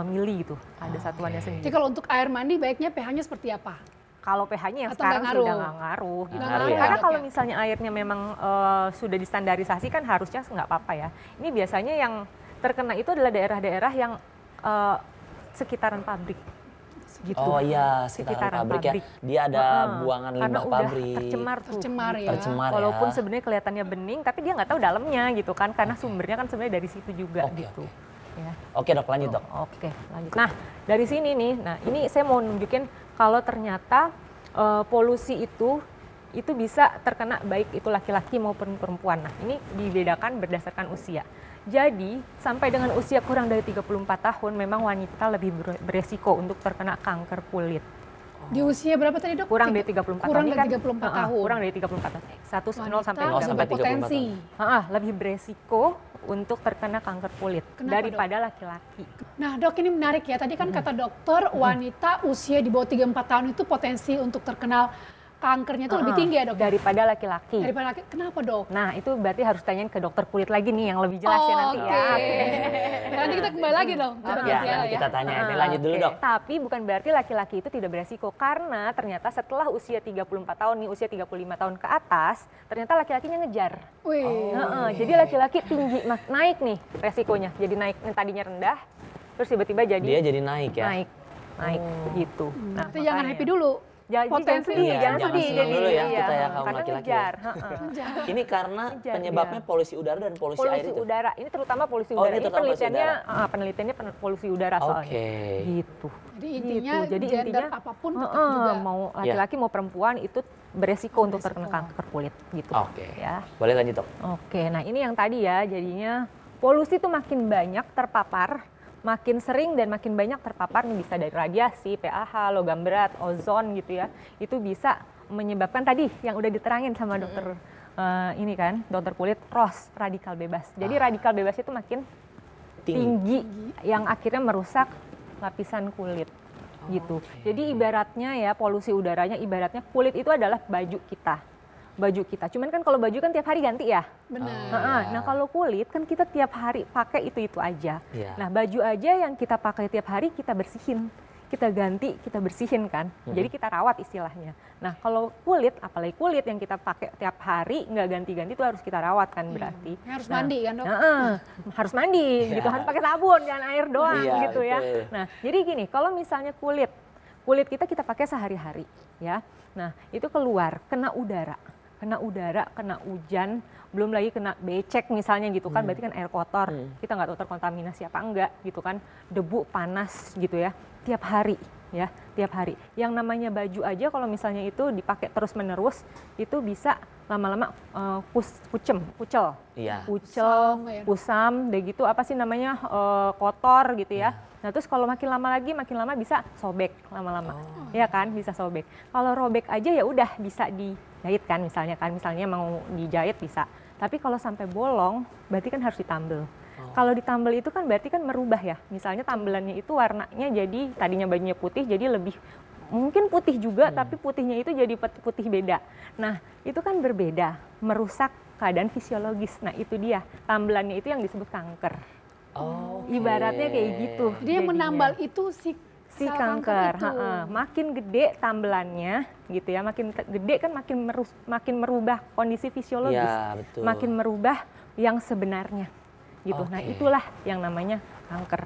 mili gitu, ada satuannya Jadi sendiri. kalau untuk air mandi baiknya pH-nya seperti apa? Kalau pH-nya yang Atau sekarang nggak ngaruh? sudah nggak ngaruh gitu. Nggak ngaruh ya? Karena Dok, kalau ya? misalnya airnya memang sudah distandarisasi kan harusnya nggak apa-apa ya. Ini biasanya yang terkena itu adalah daerah-daerah yang sekitaran pabrik. Gitu. Oh iya, sekitaran pabrik ya. Dia ada buangan Karena limbah udah pabrik. tercemar tuh. Tercemar ya. Tercemar ya. Walaupun sebenarnya kelihatannya bening, tapi dia nggak tahu dalamnya gitu kan, karena sumbernya kan sebenarnya dari situ juga Oke, gitu. oke. Ya. Oke dok, lanjut dok. Oke, lanjut. Nah, dari sini nih, nah ini saya mau nunjukin kalau ternyata polusi itu bisa terkena baik itu laki-laki maupun perempuan. Nah, ini dibedakan berdasarkan usia. Jadi, sampai dengan usia kurang dari 34 tahun memang wanita lebih beresiko untuk terkena kanker kulit. Di usia berapa tadi dok? Kurang dari 34 Kurang tahun. dari 34 tahun. Kurang dari 34 tahun. 0 sampai Wanita 0 sampai 34 berpotensi. lebih beresiko untuk terkena kanker kulit Kenapa, daripada laki-laki. Nah dok, ini menarik ya. Tadi kan kata dokter wanita usia di bawah 34 tahun itu potensi untuk terkena kankernya itu lebih tinggi ya dok? Daripada laki-laki. Daripada laki. Kenapa dok? Nah itu berarti harus tanyain ke dokter kulit lagi nih yang lebih jelas ya nanti ya. Nah, nanti kita kembali lagi dong. ke dokter Ya, Tiara nanti kita tanya. Ini lanjut dulu Oke. dok. Tapi bukan berarti laki-laki itu tidak beresiko, karena ternyata setelah usia 34 tahun nih, usia 35 tahun ke atas, ternyata laki-lakinya ngejar. Wih. Jadi laki-laki tinggi, naik nih resikonya. Jadi naik, yang tadinya rendah, terus tiba-tiba Dia jadi jadi naik ya. naik gitu. Nah, Berarti jangan makanya. happy dulu. Jangan Potensi sedih, Iya, jangan jangan sedih. senang dulu ya kita ya kaum karena laki-laki. ngejar. Ini karena Ngejar, penyebabnya iya. polusi udara dan polusi, air Polusi itu. udara, ini terutama polusi Oh, udara. ini Ini terutama polusi penelitiannya polusi udara soalnya. Oke. Gitu. Jadi intinya Gitu. Jadi gender intinya, apapun tetap juga. mau laki-laki mau perempuan itu beresiko untuk Beresiko. terkena kanker kulit gitu. Oke. Ya. Boleh lanjut dok. Oke, nah ini yang tadi ya, jadinya polusi itu makin banyak terpapar, makin sering dan makin banyak terpapar nih, bisa dari radiasi, PAH, logam berat, ozon gitu ya. Itu bisa menyebabkan tadi yang udah diterangin sama dokter ini kan, dokter kulit, ROS, radikal bebas. Jadi radikal bebas itu makin tinggi yang akhirnya merusak lapisan kulit gitu. Jadi ibaratnya ya, polusi udaranya ibaratnya kulit itu adalah baju kita. Baju kita. Cuman kan kalau baju kan tiap hari ganti ya. Benar. Nah kalau kulit kan kita tiap hari pakai itu aja. Iya. Nah baju aja yang kita pakai tiap hari kita bersihin, kita ganti, kita bersihin kan. Jadi kita rawat istilahnya. Nah kalau kulit, apalagi kulit yang kita pakai tiap hari nggak ganti-ganti itu harus kita rawat kan berarti. Harus mandi kan dok? Harus mandi gitu, harus pakai sabun, jangan air doang Iya, gitu ya. betul. Nah jadi gini, kalau misalnya kulit kita pakai sehari-hari ya. Nah itu keluar, kena udara, kena hujan, belum lagi kena becek misalnya gitu kan, berarti kan air kotor, kita nggak tahu terkontaminasi apa enggak gitu kan, debu panas gitu ya, tiap hari ya, tiap hari. Yang namanya baju aja kalau misalnya itu dipakai terus-menerus, itu bisa lama-lama pucel, Iya. Kusam, ya. kusam, deh gitu apa sih namanya, kotor gitu ya. Nah terus kalau makin lama bisa sobek lama-lama, ya kan, bisa sobek. Kalau robek aja ya udah bisa dijahit kan, misalnya mau dijahit bisa. Tapi kalau sampai bolong, berarti kan harus ditambel. Kalau ditambel itu kan berarti kan merubah ya. Misalnya tambelannya itu warnanya jadi tadinya bajunya putih jadi lebih mungkin putih juga, tapi putihnya itu jadi putih beda. Nah itu kan berbeda, merusak keadaan fisiologis. Nah itu dia, tambelannya itu yang disebut kanker. Ibaratnya kayak gitu. Jadi yang jadinya. menambal itu si Si sel kanker, itu. makin gede tambelannya gitu ya, makin gede kan makin merubah kondisi fisiologis, Iya, betul. makin merubah yang sebenarnya gitu. Nah Oke. itulah yang namanya kanker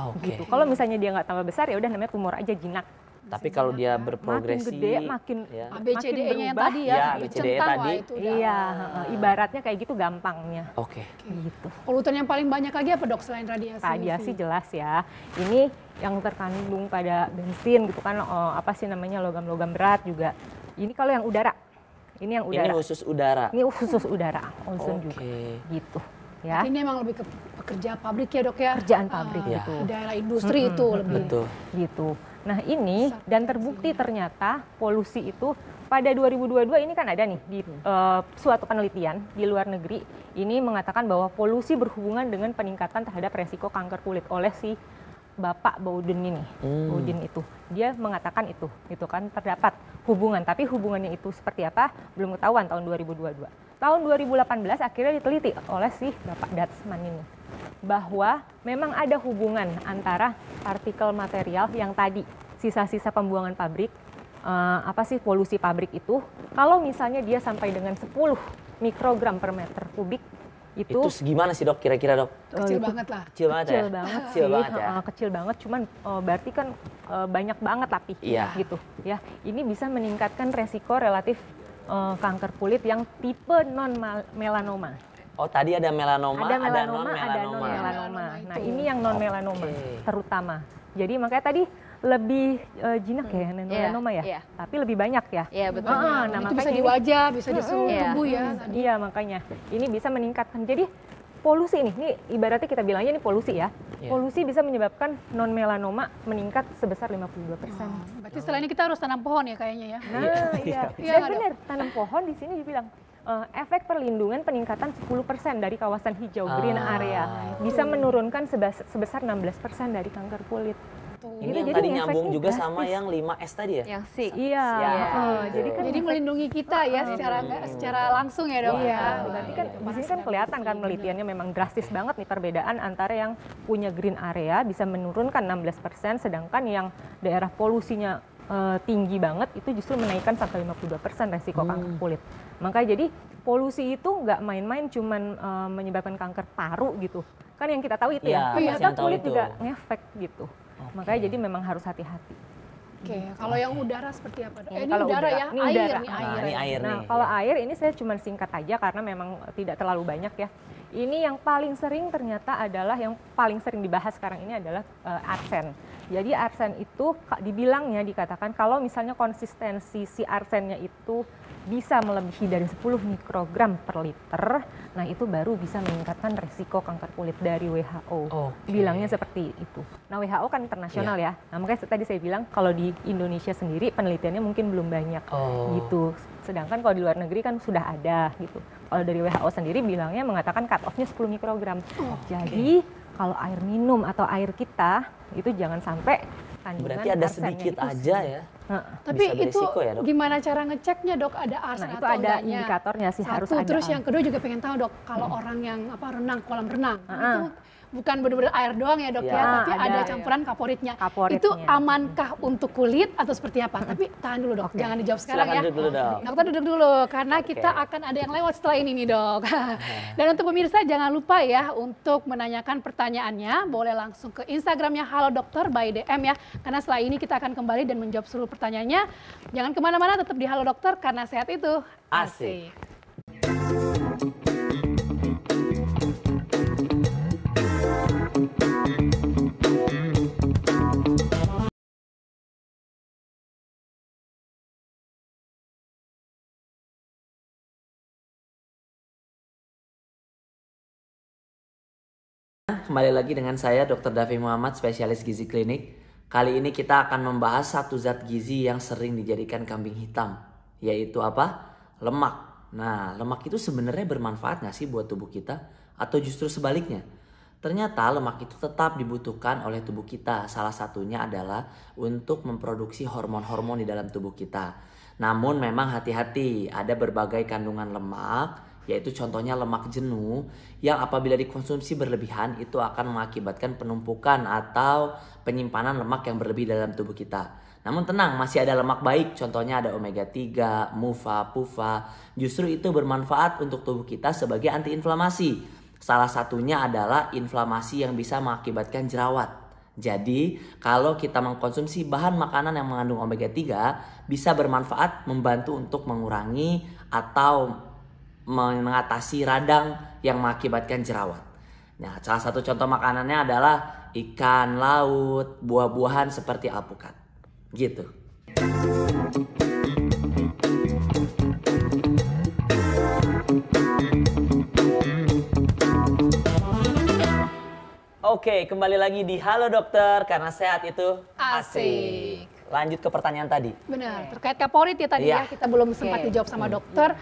Oke. gitu. Kalau misalnya dia nggak tambah besar ya udah namanya tumor aja, jinak. Tapi kalau dia Makin berprogresi, gede, makin ya. ABCDE-nya yang berubah. tadi ya, Iya, ABCDE centang, tadi. wah, itu udah. Iya, ibaratnya kayak gitu gampangnya Oke. gitu. Polutan yang paling banyak lagi apa dok selain radiasi? Radiasi UV? jelas ya. Ini yang terkandung pada bensin gitu kan, apa sih namanya, logam-logam berat juga. Ini kalau yang udara. Ini yang udara. Ini khusus udara. Ini khusus udara, ozon juga. Gitu ya. Ini emang lebih ke pekerja pabrik ya dok ya? Kerjaan pabrik Ya. gitu. Di daerah industri itu lebih. Betul. Gitu. Nah ini dan terbukti ternyata polusi itu pada 2022 ini kan ada nih di suatu penelitian di luar negeri ini mengatakan bahwa polusi berhubungan dengan peningkatan terhadap resiko kanker kulit oleh si Bapak Bowden ini. Bowden itu dia mengatakan itu kan terdapat hubungan, tapi hubungannya itu seperti apa belum ketahuan tahun 2022. Tahun 2018 akhirnya diteliti oleh si Bapak Datsman ini bahwa memang ada hubungan antara partikel material yang tadi sisa-sisa pembuangan pabrik, polusi pabrik itu, kalau misalnya dia sampai dengan 10 mikrogram per meter kubik itu Gimana sih dok kira-kira dok? Kecil banget lah. Kecil banget kecil ya? banget Kecil sih, banget ya? kecil banget, cuman berarti kan banyak banget tapi Iya. gitu ya. Ini bisa meningkatkan resiko relatif kanker kulit yang tipe non melanoma. Oh tadi ada melanoma, Ada non melanoma, ada non melanoma. melanoma. itu. Nah ini yang non melanoma Oke. terutama. Jadi makanya tadi lebih jinak ya non melanoma ya, iya. tapi lebih banyak ya. Iya betul. Nah itu bisa makanya di ini- wajah, bisa di seluruh Iya. tubuh ya. Iya makanya ini bisa meningkatkan. Jadi polusi ini ibaratnya kita bilangnya ini polusi ya. Iya. Polusi bisa menyebabkan non melanoma meningkat sebesar 52%. Berarti setelah ini kita harus tanam pohon ya kayaknya ya. Nah, iya. Iya, Dan nggak, benar, tanam pohon di sini dibilang efek perlindungan peningkatan 10% dari kawasan hijau green area bisa menurunkan sebesar 16% dari kanker kulit. Ini Gitu, yang jadi tadi nyambung efeknya juga sama drastis. yang 5S tadi ya? Yang sih. Iya, jadi kan Jadi melindungi kita ya secara langsung ya dok. Iya, ya. berarti kan di sini kan kelihatan kan penelitiannya memang drastis banget nih perbedaan antara yang punya green area bisa menurunkan 16%, sedangkan yang daerah polusinya tinggi banget itu justru menaikkan sampai 52% resiko kanker kulit. Makanya jadi polusi itu nggak main-main cuman menyebabkan kanker paru gitu. Kan yang kita tahu itu Iya, ya, pasti ternyata yang tahu kulit itu. juga ngefek gitu. Makanya jadi memang harus hati-hati. Oke, kalau yang udara seperti apa dok? Ini Kalau udara ya, ini air udara. nih Nah, air. ini air Nah, nih. kalau Ya. air ini saya cuma singkat aja karena memang tidak terlalu banyak ya. Ini yang paling sering ternyata adalah yang paling sering dibahas sekarang ini adalah arsen. Jadi arsen itu dikatakan kalau misalnya konsistensi si arsennya itu bisa melebihi dari 10 mikrogram per liter, nah itu baru bisa meningkatkan resiko kanker kulit dari WHO. Oke. Bilangnya seperti itu. Nah WHO kan internasional ya. Nah makanya tadi saya bilang kalau di Indonesia sendiri penelitiannya mungkin belum banyak gitu. Sedangkan kalau di luar negeri kan sudah ada gitu. Kalau dari WHO sendiri bilangnya mengatakan cut off-nya 10 mikrogram. Jadi kalau air minum atau air kita itu jangan sampai kandungan Berarti ada arsennya sedikit itu aja ya. Tapi Bisa itu berisiko ya, Dok? gimana cara ngeceknya dok? Ada arsen Nah, itu atau ada enggaknya? indikatornya sih, harus Satu, ada. terus yang kedua juga pengen tahu dok, kalau orang yang renang, kolam renang, itu bukan benar-benar air doang ya dok Ya, ya, tapi ada. ada campuran kaporitnya. Kaporitnya. Itu amankah untuk kulit atau seperti apa? Tapi tahan dulu dok, jangan dijawab sekarang Silakan ya. duduk dulu, Dok. Dokter duduk dulu, karena kita akan ada yang lewat setelah ini nih dok. Dan untuk pemirsa jangan lupa ya untuk menanyakan pertanyaannya, boleh langsung ke Instagramnya Halo Dokter by DM ya. Karena setelah ini kita akan kembali dan menjawab seluruh pertanyaannya. Jangan kemana-mana, tetap di Halo Dokter karena sehat itu Asik. Kembali lagi dengan saya Dr. Davi Muhammad, spesialis gizi klinik. Kali ini kita akan membahas satu zat gizi yang sering dijadikan kambing hitam, yaitu apa? Lemak. Nah, lemak itu sebenarnya bermanfaat nggak sih buat tubuh kita? Atau justru sebaliknya? Ternyata lemak itu tetap dibutuhkan oleh tubuh kita. Salah satunya adalah untuk memproduksi hormon-hormon di dalam tubuh kita. Namun memang hati-hati, ada berbagai kandungan lemak, yaitu contohnya lemak jenuh yang apabila dikonsumsi berlebihan itu akan mengakibatkan penumpukan atau penyimpanan lemak yang berlebih dalam tubuh kita. Namun tenang, masih ada lemak baik, contohnya ada omega 3, MUFA, PUFA. Justru itu bermanfaat untuk tubuh kita sebagai antiinflamasi. Salah satunya adalah inflamasi yang bisa mengakibatkan jerawat. Jadi, kalau kita mengkonsumsi bahan makanan yang mengandung omega 3 bisa bermanfaat membantu untuk mengurangi atau mengatasi radang yang mengakibatkan jerawat. Nah, salah satu contoh makanannya adalah ikan laut, buah-buahan seperti alpukat. Gitu. Oke, kembali lagi di Halo Dokter karena sehat itu Asik. Lanjut ke pertanyaan tadi. Benar, terkait kaporit ya tadi Iya. ya, kita belum sempat dijawab sama dokter.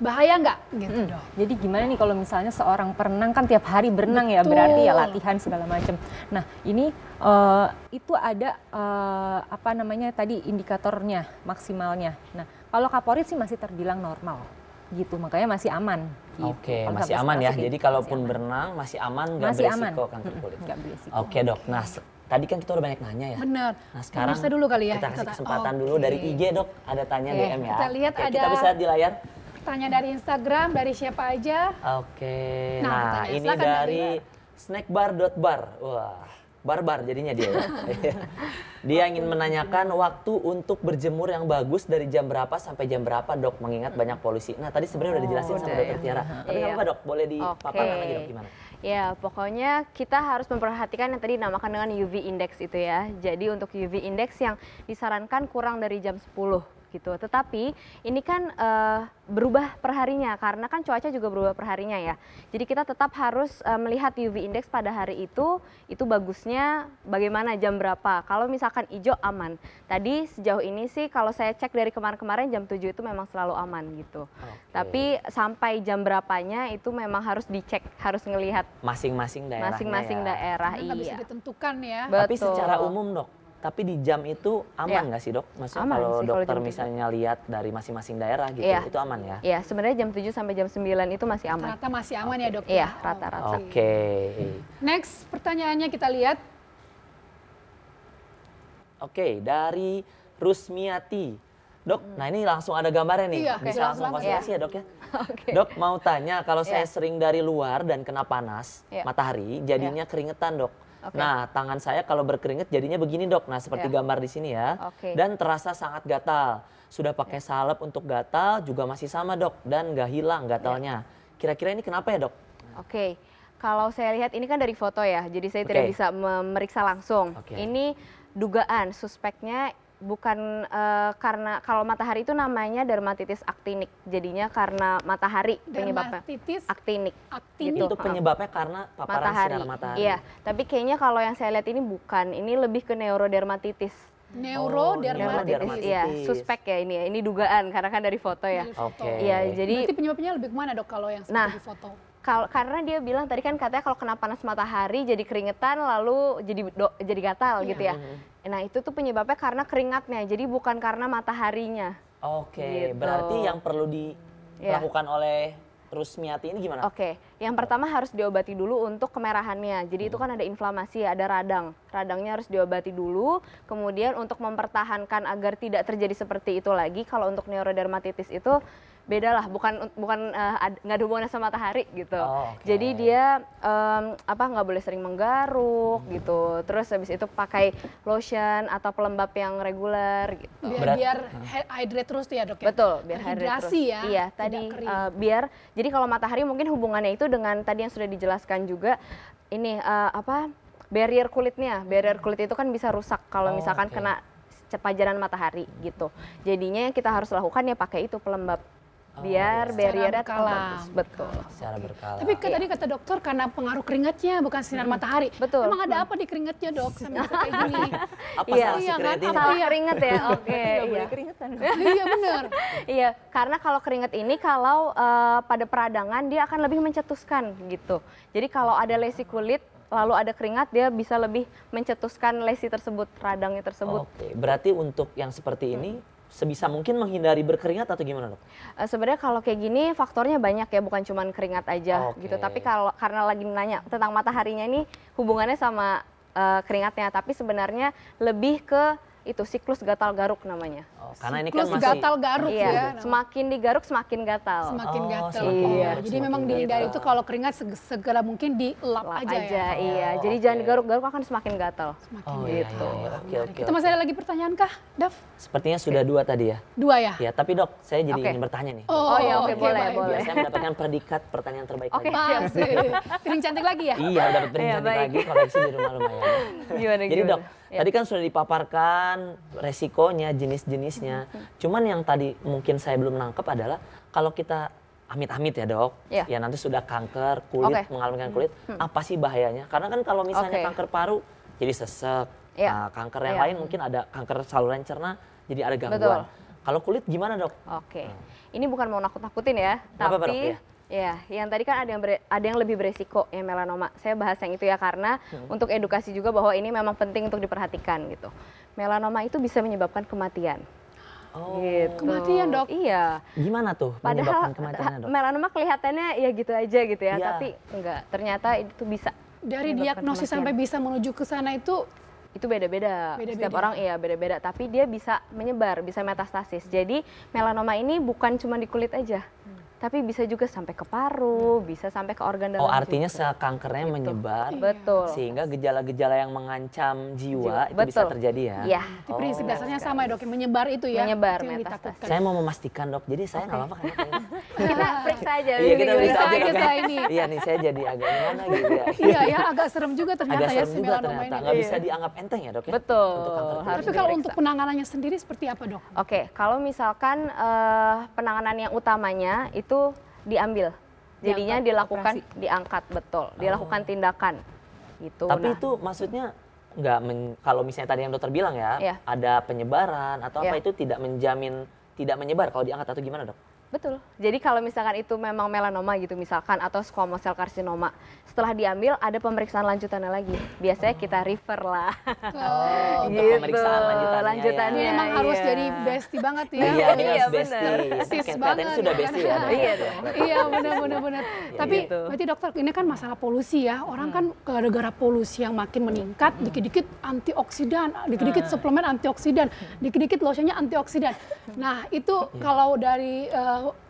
Bahaya nggak gitu dok? Jadi gimana nih kalau misalnya seorang perenang kan tiap hari berenang ya, Betul. berarti ya latihan segala macam. Nah ini itu ada apa namanya tadi indikatornya maksimalnya. Nah kalau kaporit sih masih terbilang normal gitu, makanya masih aman. Gitu. Oke, Kalau masih sampai aman ya. sekarang sih Jadi masih kalaupun aman. berenang masih aman, nggak Masih aman. beresiko kanker kulit. Nggak beresiko. Oke dok, nah tadi kan kita udah banyak nanya ya. Benar. Nah sekarang Pemirsa dulu kali ya. kita kasih Kita- kesempatan oke. dulu dari IG dok, ada tanya Oke, DM ya. kita lihat Oke, ada- Kita bisa lihat di layar. Tanya dari Instagram, dari siapa aja? Oke, Nah, nah pertanyaan ini silakan dari snackbar.bar. Wah, barbar jadinya dia ya. Dia ingin menanyakan waktu untuk berjemur yang bagus dari jam berapa sampai jam berapa dok, mengingat banyak polusi. Nah tadi sebenarnya udah dijelasin sama udah dokter ya. Tiara. Tapi nggak Iya. apa dok, boleh dipaparkan Oke. lagi dok gimana? Ya, pokoknya kita harus memperhatikan yang tadi dinamakan dengan UV index itu ya. Jadi untuk UV index yang disarankan kurang dari jam 10 gitu. Tetapi ini kan berubah perharinya karena kan cuaca juga berubah perharinya ya. Jadi kita tetap harus melihat UV index pada hari itu bagusnya bagaimana, jam berapa. Kalau misalkan hijau aman. Tadi sejauh ini sih kalau saya cek dari kemarin-kemarin jam 7 itu memang selalu aman gitu. Tapi sampai jam berapanya itu memang harus dicek, harus ngelihat masing-masing daerah. Masing-masing daerah, Karena nggak bisa iya. ditentukan ya. Tapi Betul. secara umum dok, tapi di jam itu aman nggak sih dok? Maksudnya Aman kalau sih kalau dokter jam 7. misalnya lihat dari masing-masing daerah gitu, Iya. itu aman ya? Iya, sebenarnya jam 7 sampai jam 9 itu masih aman. Rata-rata masih aman ya dok? Iya, ya? rata-rata. Oke. Next pertanyaannya kita lihat. Oke, dari Rusmiati. Dok, nah ini langsung ada gambarnya nih. Iya, Bisa jelas langsung banget. konsultasi ya dok ya? Oke. Dok, mau tanya kalau saya Iya. sering dari luar dan kena panas, Iya. matahari, jadinya keringetan dok. Oke. Nah, tangan saya kalau berkeringet jadinya begini dok. Nah, seperti Iya. gambar di sini ya. Oke. Dan terasa sangat gatal. Sudah pakai salep untuk gatal juga masih sama dok. Dan nggak hilang gatalnya. Kira-kira ini kenapa ya dok? Oke. Kalau saya lihat ini kan dari foto ya, jadi saya tidak Oke. bisa memeriksa langsung. Oke. Ini dugaan, suspeknya bukan karena kalau matahari itu namanya dermatitis aktinik, jadinya karena matahari penyebabnya. Dermatitis Aktinik. aktinik. Itu penyebabnya karena paparan sinar matahari. Iya, tapi kayaknya kalau yang saya lihat ini bukan, ini lebih ke neurodermatitis. Neurodermatitis. Iya, suspek ya ini ya. Ini dugaan karena kan dari foto ya. Dari foto. Oke. Iya, jadi Berarti penyebabnya lebih kemana dok kalau yang Nah, seperti di foto? karena dia bilang tadi kan katanya kalau kena panas matahari jadi keringetan lalu jadi gatal Iya. gitu ya. Nah, itu tuh penyebabnya karena keringatnya. Jadi bukan karena mataharinya. Oke, Gitu. berarti yang perlu Iya. dilakukan oleh Rusmiati ini gimana? Oke, yang pertama harus diobati dulu untuk kemerahannya. Jadi itu kan ada inflamasi, ada radang. Radangnya harus diobati dulu. Kemudian untuk mempertahankan agar tidak terjadi seperti itu lagi, kalau untuk neurodermatitis itu beda lah, bukan nggak ada hubungannya sama matahari gitu. Oh, oke. Jadi dia nggak boleh sering menggaruk gitu. Terus habis itu pakai lotion atau pelembab yang reguler gitu. Biar hydrate terus tuh ya dok ya? Betul, biar hydrate Hidrasi terus. ya, Iya, tidak tadi kering. biar jadi kalau matahari mungkin hubungannya itu dengan tadi yang sudah dijelaskan juga ini barrier kulitnya. Barrier kulit itu kan bisa rusak kalau misalkan oke. kena pajaran matahari gitu. Jadinya yang kita harus lakukan ya pakai itu pelembab biar Secara barriernya tetap berkala. bagus. Betul. Secara berkala. Tapi tadi kata dokter karena pengaruh keringatnya bukan sinar matahari. Betul. Emang ada apa di keringatnya dok sampai bisa kayak gini? Apa Iya. salah si Iya kan? keringet ini? Apa Salah ya? keringet ya, oke. Iya. keringetan. Iya benar. Iya, karena kalau keringat ini kalau pada peradangan dia akan lebih mencetuskan gitu. Jadi kalau ada lesi kulit lalu ada keringat dia bisa lebih mencetuskan lesi tersebut, radangnya tersebut. Oke, berarti untuk yang seperti ini sebisa mungkin menghindari berkeringat atau gimana dok? Sebenarnya kalau kayak gini faktornya banyak ya, bukan cuma keringat aja Oke. gitu. Tapi kalau karena lagi nanya tentang mataharinya ini hubungannya sama keringatnya, tapi sebenarnya lebih ke itu siklus gatal garuk namanya. Oh, karena ini kan Siklus masih gatal garuk Iya, ya. semakin digaruk semakin gatal. Semakin Oh, gatal. semakin gatal, Jadi semakin memang gatal. dihindari itu kalau keringat segera mungkin dilap Lap aja, ya. iya. Oh, Jadi oke. jangan digaruk-garuk akan semakin gatal. Semakin Oh iya, gitu. iya, iya. Oke, oke. Kita masih ada lagi pertanyaan kah, Daf? Sepertinya sudah 2 tadi ya. 2 ya? Ya, tapi dok, saya jadi Oke. ingin bertanya nih. Oh, iya, oke, boleh, baik. boleh. Biar saya mendapatkan predikat pertanyaan terbaik Oke. lagi. Pas, piring cantik lagi ya? Iya, dapat piring Iya, cantik baik. lagi, koleksi di rumah lumayan. Gimana, Jadi gimana? dok, Ya. tadi kan sudah dipaparkan resikonya, jenis-jenisnya. Cuman yang tadi mungkin saya belum nangkep adalah kalau kita amit-amit ya dok, Ya. ya nanti sudah kanker kulit, Oke. mengalami kanker kulit, apa sih bahayanya? Karena kan kalau misalnya Oke. kanker paru jadi sesek, Ya. nah, kanker yang Ya. lain mungkin ada kanker saluran cerna, jadi ada gangguan. Kalau kulit gimana dok? Oke, ini bukan mau nakut-nakutin ya, Nggak apa-apa, tapi Dok, ya. ya, yang tadi kan ada yang lebih beresiko ya melanoma. Saya bahas yang itu ya karena untuk edukasi juga bahwa ini memang penting untuk diperhatikan gitu. Melanoma itu bisa menyebabkan kematian. Oh, Gitu. Kematian, Dok? Iya. gimana tuh Padahal menyebabkan kematiannya dok? melanoma kelihatannya ya gitu aja gitu ya, Iya. tapi enggak. Ternyata itu bisa. Dari menyebabkan diagnosis kematian. sampai bisa menuju ke sana itu Itu beda-beda. Beda-beda. Setiap orang iya beda-beda, tapi dia bisa menyebar, bisa metastasis. Jadi melanoma ini bukan cuma di kulit aja. tapi bisa juga sampai ke paru, bisa sampai ke organ dalam. Oh, artinya juga. kankernya Gitu. menyebar. Betul. Sehingga gejala-gejala yang mengancam jiwa itu bisa terjadi ya. Iya. Di prinsip dasarnya sama ya dok, yang menyebar itu ya. Menyebar, itu yang metastasis. ditakutkan. Saya mau memastikan dok, jadi saya nggak apa-apa kan? Kita periksa aja. Iya, kita dulu. periksa aja aja dok ya. setelah ini. Iya nih, saya jadi agak gimana gitu ya. Iya ya, agak serem juga ternyata Agak ya serem si juga melanoma ternyata, ini. nggak bisa dianggap enteng ya dok ya? Betul. Untuk kanker kulit. Harus Tapi kalau diperiksa. untuk penanganannya sendiri seperti apa dok? Oke, kalau misalkan penanganan yang utamanya itu diambil, jadinya Diangkat, dilakukan, operasi. diangkat, betul, dilakukan tindakan, gitu. Tapi Nah, itu maksudnya nggak kalau misalnya tadi yang dokter bilang ya, Iya. ada penyebaran atau apa Iya. itu tidak menjamin tidak menyebar kalau diangkat atau gimana dok? betul. Jadi kalau misalkan itu memang melanoma gitu misalkan atau squamous cell carcinoma, setelah diambil ada pemeriksaan lanjutannya lagi. Biasanya kita refer lah. Oh, untuk Gitu, pemeriksaan lanjutannya. lanjutannya. Ini emang harus Iya. jadi bestie banget ya. Iya, ini Iya, harus bener. bestie. Sis Kelihatannya banget sudah ya. bestie ya dok? Iya dong. Iya benar. Tapi gitu. berarti dokter ini kan masalah polusi ya. Orang kan gara-gara polusi yang makin meningkat, dikit-dikit antioksidan, dikit-dikit suplemen antioksidan, dikit-dikit lotionnya antioksidan. Nah itu kalau dari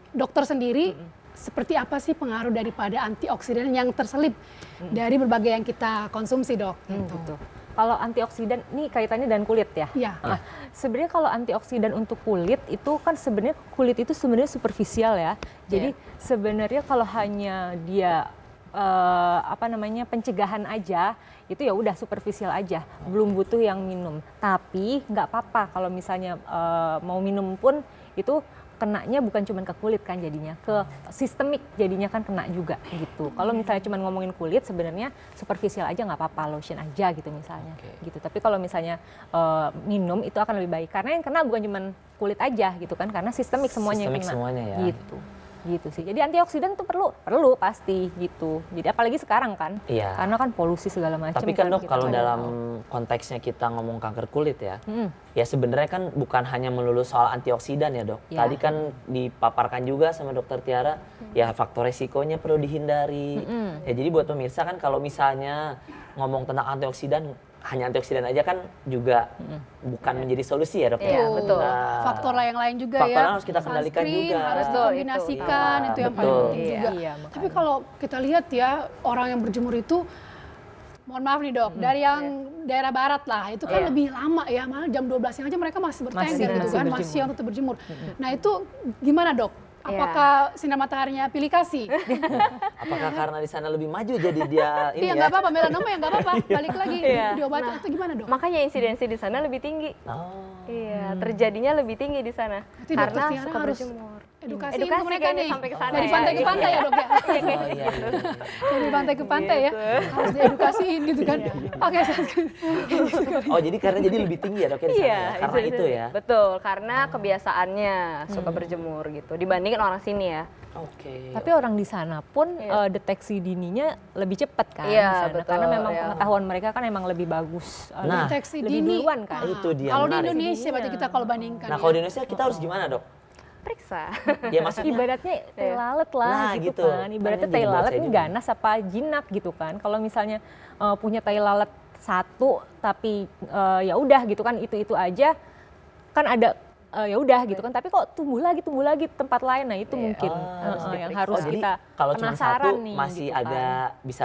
dokter sendiri, seperti apa sih pengaruh daripada antioksidan yang terselip dari berbagai yang kita konsumsi dok? Gitu. Kalau antioksidan, ini kaitannya dengan kulit ya. Iya. Nah, sebenarnya kalau antioksidan untuk kulit itu kan sebenarnya kulit itu sebenarnya superficial ya. Jadi sebenarnya kalau hanya dia pencegahan aja, itu ya udah superficial aja, belum butuh yang minum. Tapi nggak apa-apa kalau misalnya mau minum pun itu kenanya bukan cuma ke kulit kan jadinya, ke sistemik jadinya kan kena juga gitu. Kalau misalnya cuma ngomongin kulit sebenarnya superficial aja nggak apa-apa, lotion aja gitu misalnya. Gitu. Tapi kalau misalnya minum itu akan lebih baik karena yang kena bukan cuma kulit aja gitu kan, karena sistemik semuanya yang Sistemik kena. semuanya ya. Gitu sih. Jadi antioksidan itu perlu pasti gitu. Jadi apalagi sekarang kan, Iya. karena kan polusi segala macam. Tapi kan dok kita kalau nggak dalam tahu. konteksnya kita ngomong kanker kulit ya, ya sebenarnya kan bukan hanya melulu soal antioksidan ya dok. Ya. Tadi kan dipaparkan juga sama dokter Tiara, ya faktor resikonya perlu dihindari. Ya jadi buat pemirsa kan kalau misalnya ngomong tentang antioksidan, hanya antioksidan aja kan juga bukan menjadi solusi ya dok ya. Iya, betul. Nah, Faktor yang lain juga faktor ya. harus kita kendalikan Sunscreen juga. harus Betul, dikombinasikan, itu. itu yang Iya, paling betul. penting juga. Iya, Tapi makanya. kalau kita lihat ya, orang yang berjemur itu, mohon maaf nih dok, dari yang daerah barat lah, itu kan Iya. lebih lama ya, malah jam 12 siang aja mereka masih bertengger gitu kan, masih masih yang tetap berjemur. Nah itu gimana dok? Apakah sinar mataharinya pilih kasih? apakah karena di sana lebih maju jadi dia ini Iya ya? nggak apa-apa, melanoma ya nggak apa-apa, balik lagi Iya. diobatin Nah, atau gimana dok? Makanya insidensi di sana lebih tinggi. Oh. Iya, terjadinya lebih tinggi di sana. Berarti dokter Karena Tiara suka harus berjemur. Edukasi, Edukasi untuk mereka kayaknya nih, sampai ke sana dari ya. pantai ke pantai ya dok ya? Oh, iya. Dari pantai ke pantai ya, harus diedukasiin gitu kan. Oke, Oh jadi karena jadi lebih tinggi ya dok ya di sana Iya, ya? Karena itu ya? Betul, karena kebiasaannya suka berjemur gitu. Dibandingin orang sini ya. Oke. Tapi orang di sana pun deteksi dininya lebih cepat kan Iya, di sana. betul, Karena memang iya. pengetahuan mereka kan emang lebih bagus. Nah, deteksi lebih dini. duluan kan. Ah, Itu dia Kalau di menarik. Indonesia berarti kita kalau bandingkan. Nah ya. kalau di Indonesia kita harus gimana dok? Periksa. Ya maksudnya Ibaratnya tai lalat lah Nah, gitu, gitu. kan. Ibaratnya Makanya tai jadi buat lalat saya ini juga. ganas apa jinak gitu kan. Kalau misalnya punya tai lalat satu tapi ya udah gitu kan itu aja kan ada ya udah gitu kan. Tapi kok tumbuh lagi tempat lain, nah itu mungkin harus yang diperiksa. harus jadi kita kalau cuma penasaran satu nih. masih gitu kan. agak bisa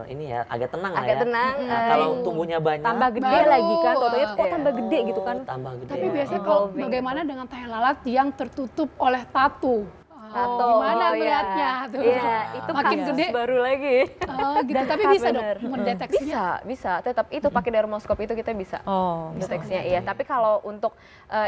ini ya agak tenang lah Agak ya. tenang. Nah, kalau tumbuhnya banyak tambah gede Baru, lagi kan, totalnya kok iya. tambah gede gitu kan. Tambah gede. Tapi ya. biasanya kalau Evolving bagaimana dengan tai lalat yang tertutup oleh tato? Tato, Gimana iya. melihatnya tuh? Iya, itu Makin kasus gede. baru lagi. Oh, gitu. Tapi bisa dok bener. mendeteksinya. Bisa. Tetap itu pakai dermoskop itu kita bisa. Oh, Deteksinya iya. Tapi kalau untuk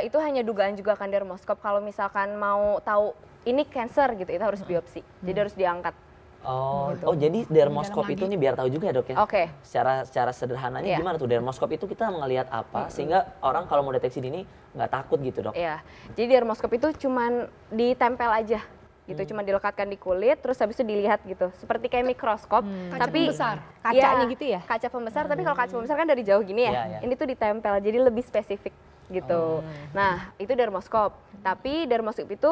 itu hanya dugaan juga kan dermoskop. Kalau misalkan mau tahu ini cancer gitu, itu harus biopsi. Jadi harus diangkat. Oh, jadi dermoskop Dalam itu lagi. nih biar tahu juga ya dok ya. Oke. Secara sederhananya Iya. gimana tuh dermoskop itu kita ngelihat apa sehingga orang kalau mau deteksi dini nggak takut gitu dok. Iya. Jadi dermoskop itu cuman ditempel aja gitu, cuma dilekatkan di kulit, terus habis itu dilihat gitu, seperti kayak mikroskop, Kaca tapi pembesar. Kacanya gitu ya? Kaca pembesar, tapi kalau kaca pembesar kan dari jauh gini ya, Iya, iya. ini tuh ditempel, jadi lebih spesifik gitu. Nah itu dermoskop, tapi dermoskop itu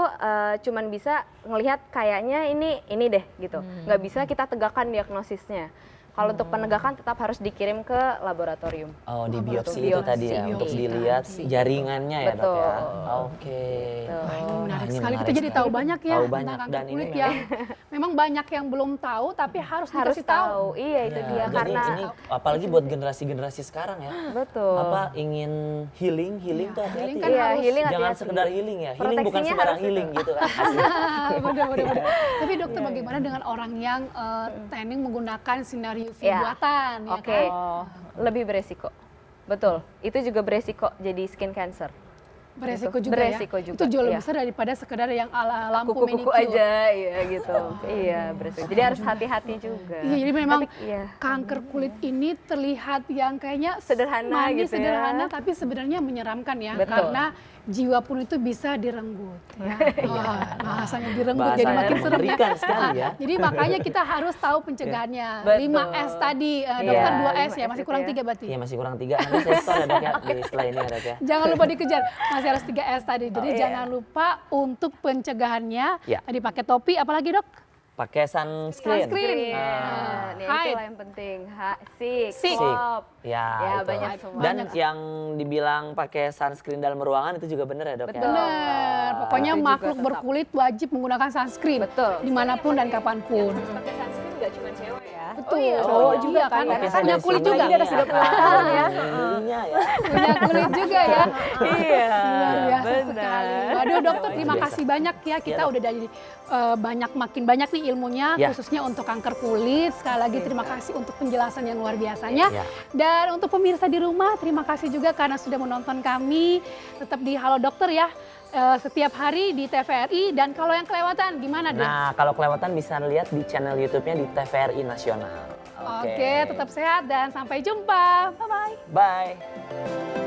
cuman bisa ngelihat kayaknya ini deh gitu, nggak bisa kita tegakkan diagnosisnya. Kalau untuk penegakan tetap harus dikirim ke laboratorium. Oh, di biopsi Biopsi. itu tadi ya, untuk Biopsi. dilihat jaringannya ya dok ya. Betul. Oke. Wah, ini menarik Ini sekali. Kita menarik jadi sekali. tahu banyak ya Tahu tentang banyak. kanker Dan ini kulit memang- yang memang banyak yang belum tahu tapi harus Harus dikasih tahu. tahu. Iya itu Ya, dia jadi karena ini apalagi buat generasi-generasi sekarang ya. betul. Apa ingin healing tuh hati-hati. healing kan Iya, harus- healing Jangan hati-hati. sekedar healing ya. Healing bukan Proteksinya sembarang harus healing itu. gitu kan. Benar. Tapi dokter bagaimana dengan orang yang tanning menggunakan sinar UV Ya. buatan ya Oke, kan? lebih beresiko. Betul, itu juga beresiko jadi skin cancer. Beresiko Gitu. juga Beresiko ya. juga, Itu jauh lebih iya. besar daripada sekedar yang ala lampu Kuku-kuku manicure. aja, iya gitu. Iya, beresiko. Jadi harus hati-hati juga. Iya, jadi memang Tapi, iya. kanker kulit ini terlihat yang kayaknya Sederhana manis, gitu ya. sederhana, tapi sebenarnya menyeramkan ya. Betul. Karena jiwa pun itu bisa direnggut. Ya. Wah, bahasanya direnggut jadi Bahasanya makin serem ya. mengerikan sekali ya. Jadi makanya kita harus tahu pencegahannya. Betul. 5S tadi, Iya, dokter 2S 5S ya, masih itu kurang ya. 3 berarti. Iya masih kurang 3. Nanti saya store ya dok ya di setelah ini ya dok ya. Jangan lupa dikejar, masih harus 3S tadi. Jadi iya. jangan lupa untuk pencegahannya. Ya. Tadi pakai topi, apalagi dok? Pakai sunscreen. Sunscreen. Ah. Nih, Hide. itulah yang penting. Sik, Sik. swab. Ya, Ya, itu. banyak semua. Dan Banyak. yang dibilang pakai sunscreen dalam ruangan itu juga benar ya dok Betul. ya? Benar, pokoknya Itu juga makhluk tetap. berkulit wajib menggunakan sunscreen. Betul. Dimanapun dan kapanpun. Pakai sunscreen nggak cuma cewek ya. Betul. iya, cowok juga Iya kan. Karena Oke, kan punya sampai kulit sini juga. ini Dia sudah punya tahun ya. Dulunya ya. Punya kulit juga ya. Iya. Luar biasa benar. sekali. Waduh dokter, terima Biasa. kasih banyak ya. Kita Iya, udah dari makin banyak nih ilmunya Ya. khususnya untuk kanker kulit. Sekali lagi terima kasih untuk penjelasan yang luar biasanya. Ya. Dan untuk pemirsa di rumah, terima kasih juga karena sudah menonton kami. Tetap di Halo Dokter ya. Setiap hari di TVRI, dan kalau yang kelewatan gimana deh? Nah, kalau kelewatan bisa lihat di channel YouTube-nya di TVRI Nasional. Oke, tetap sehat dan sampai jumpa. Bye-bye. Bye.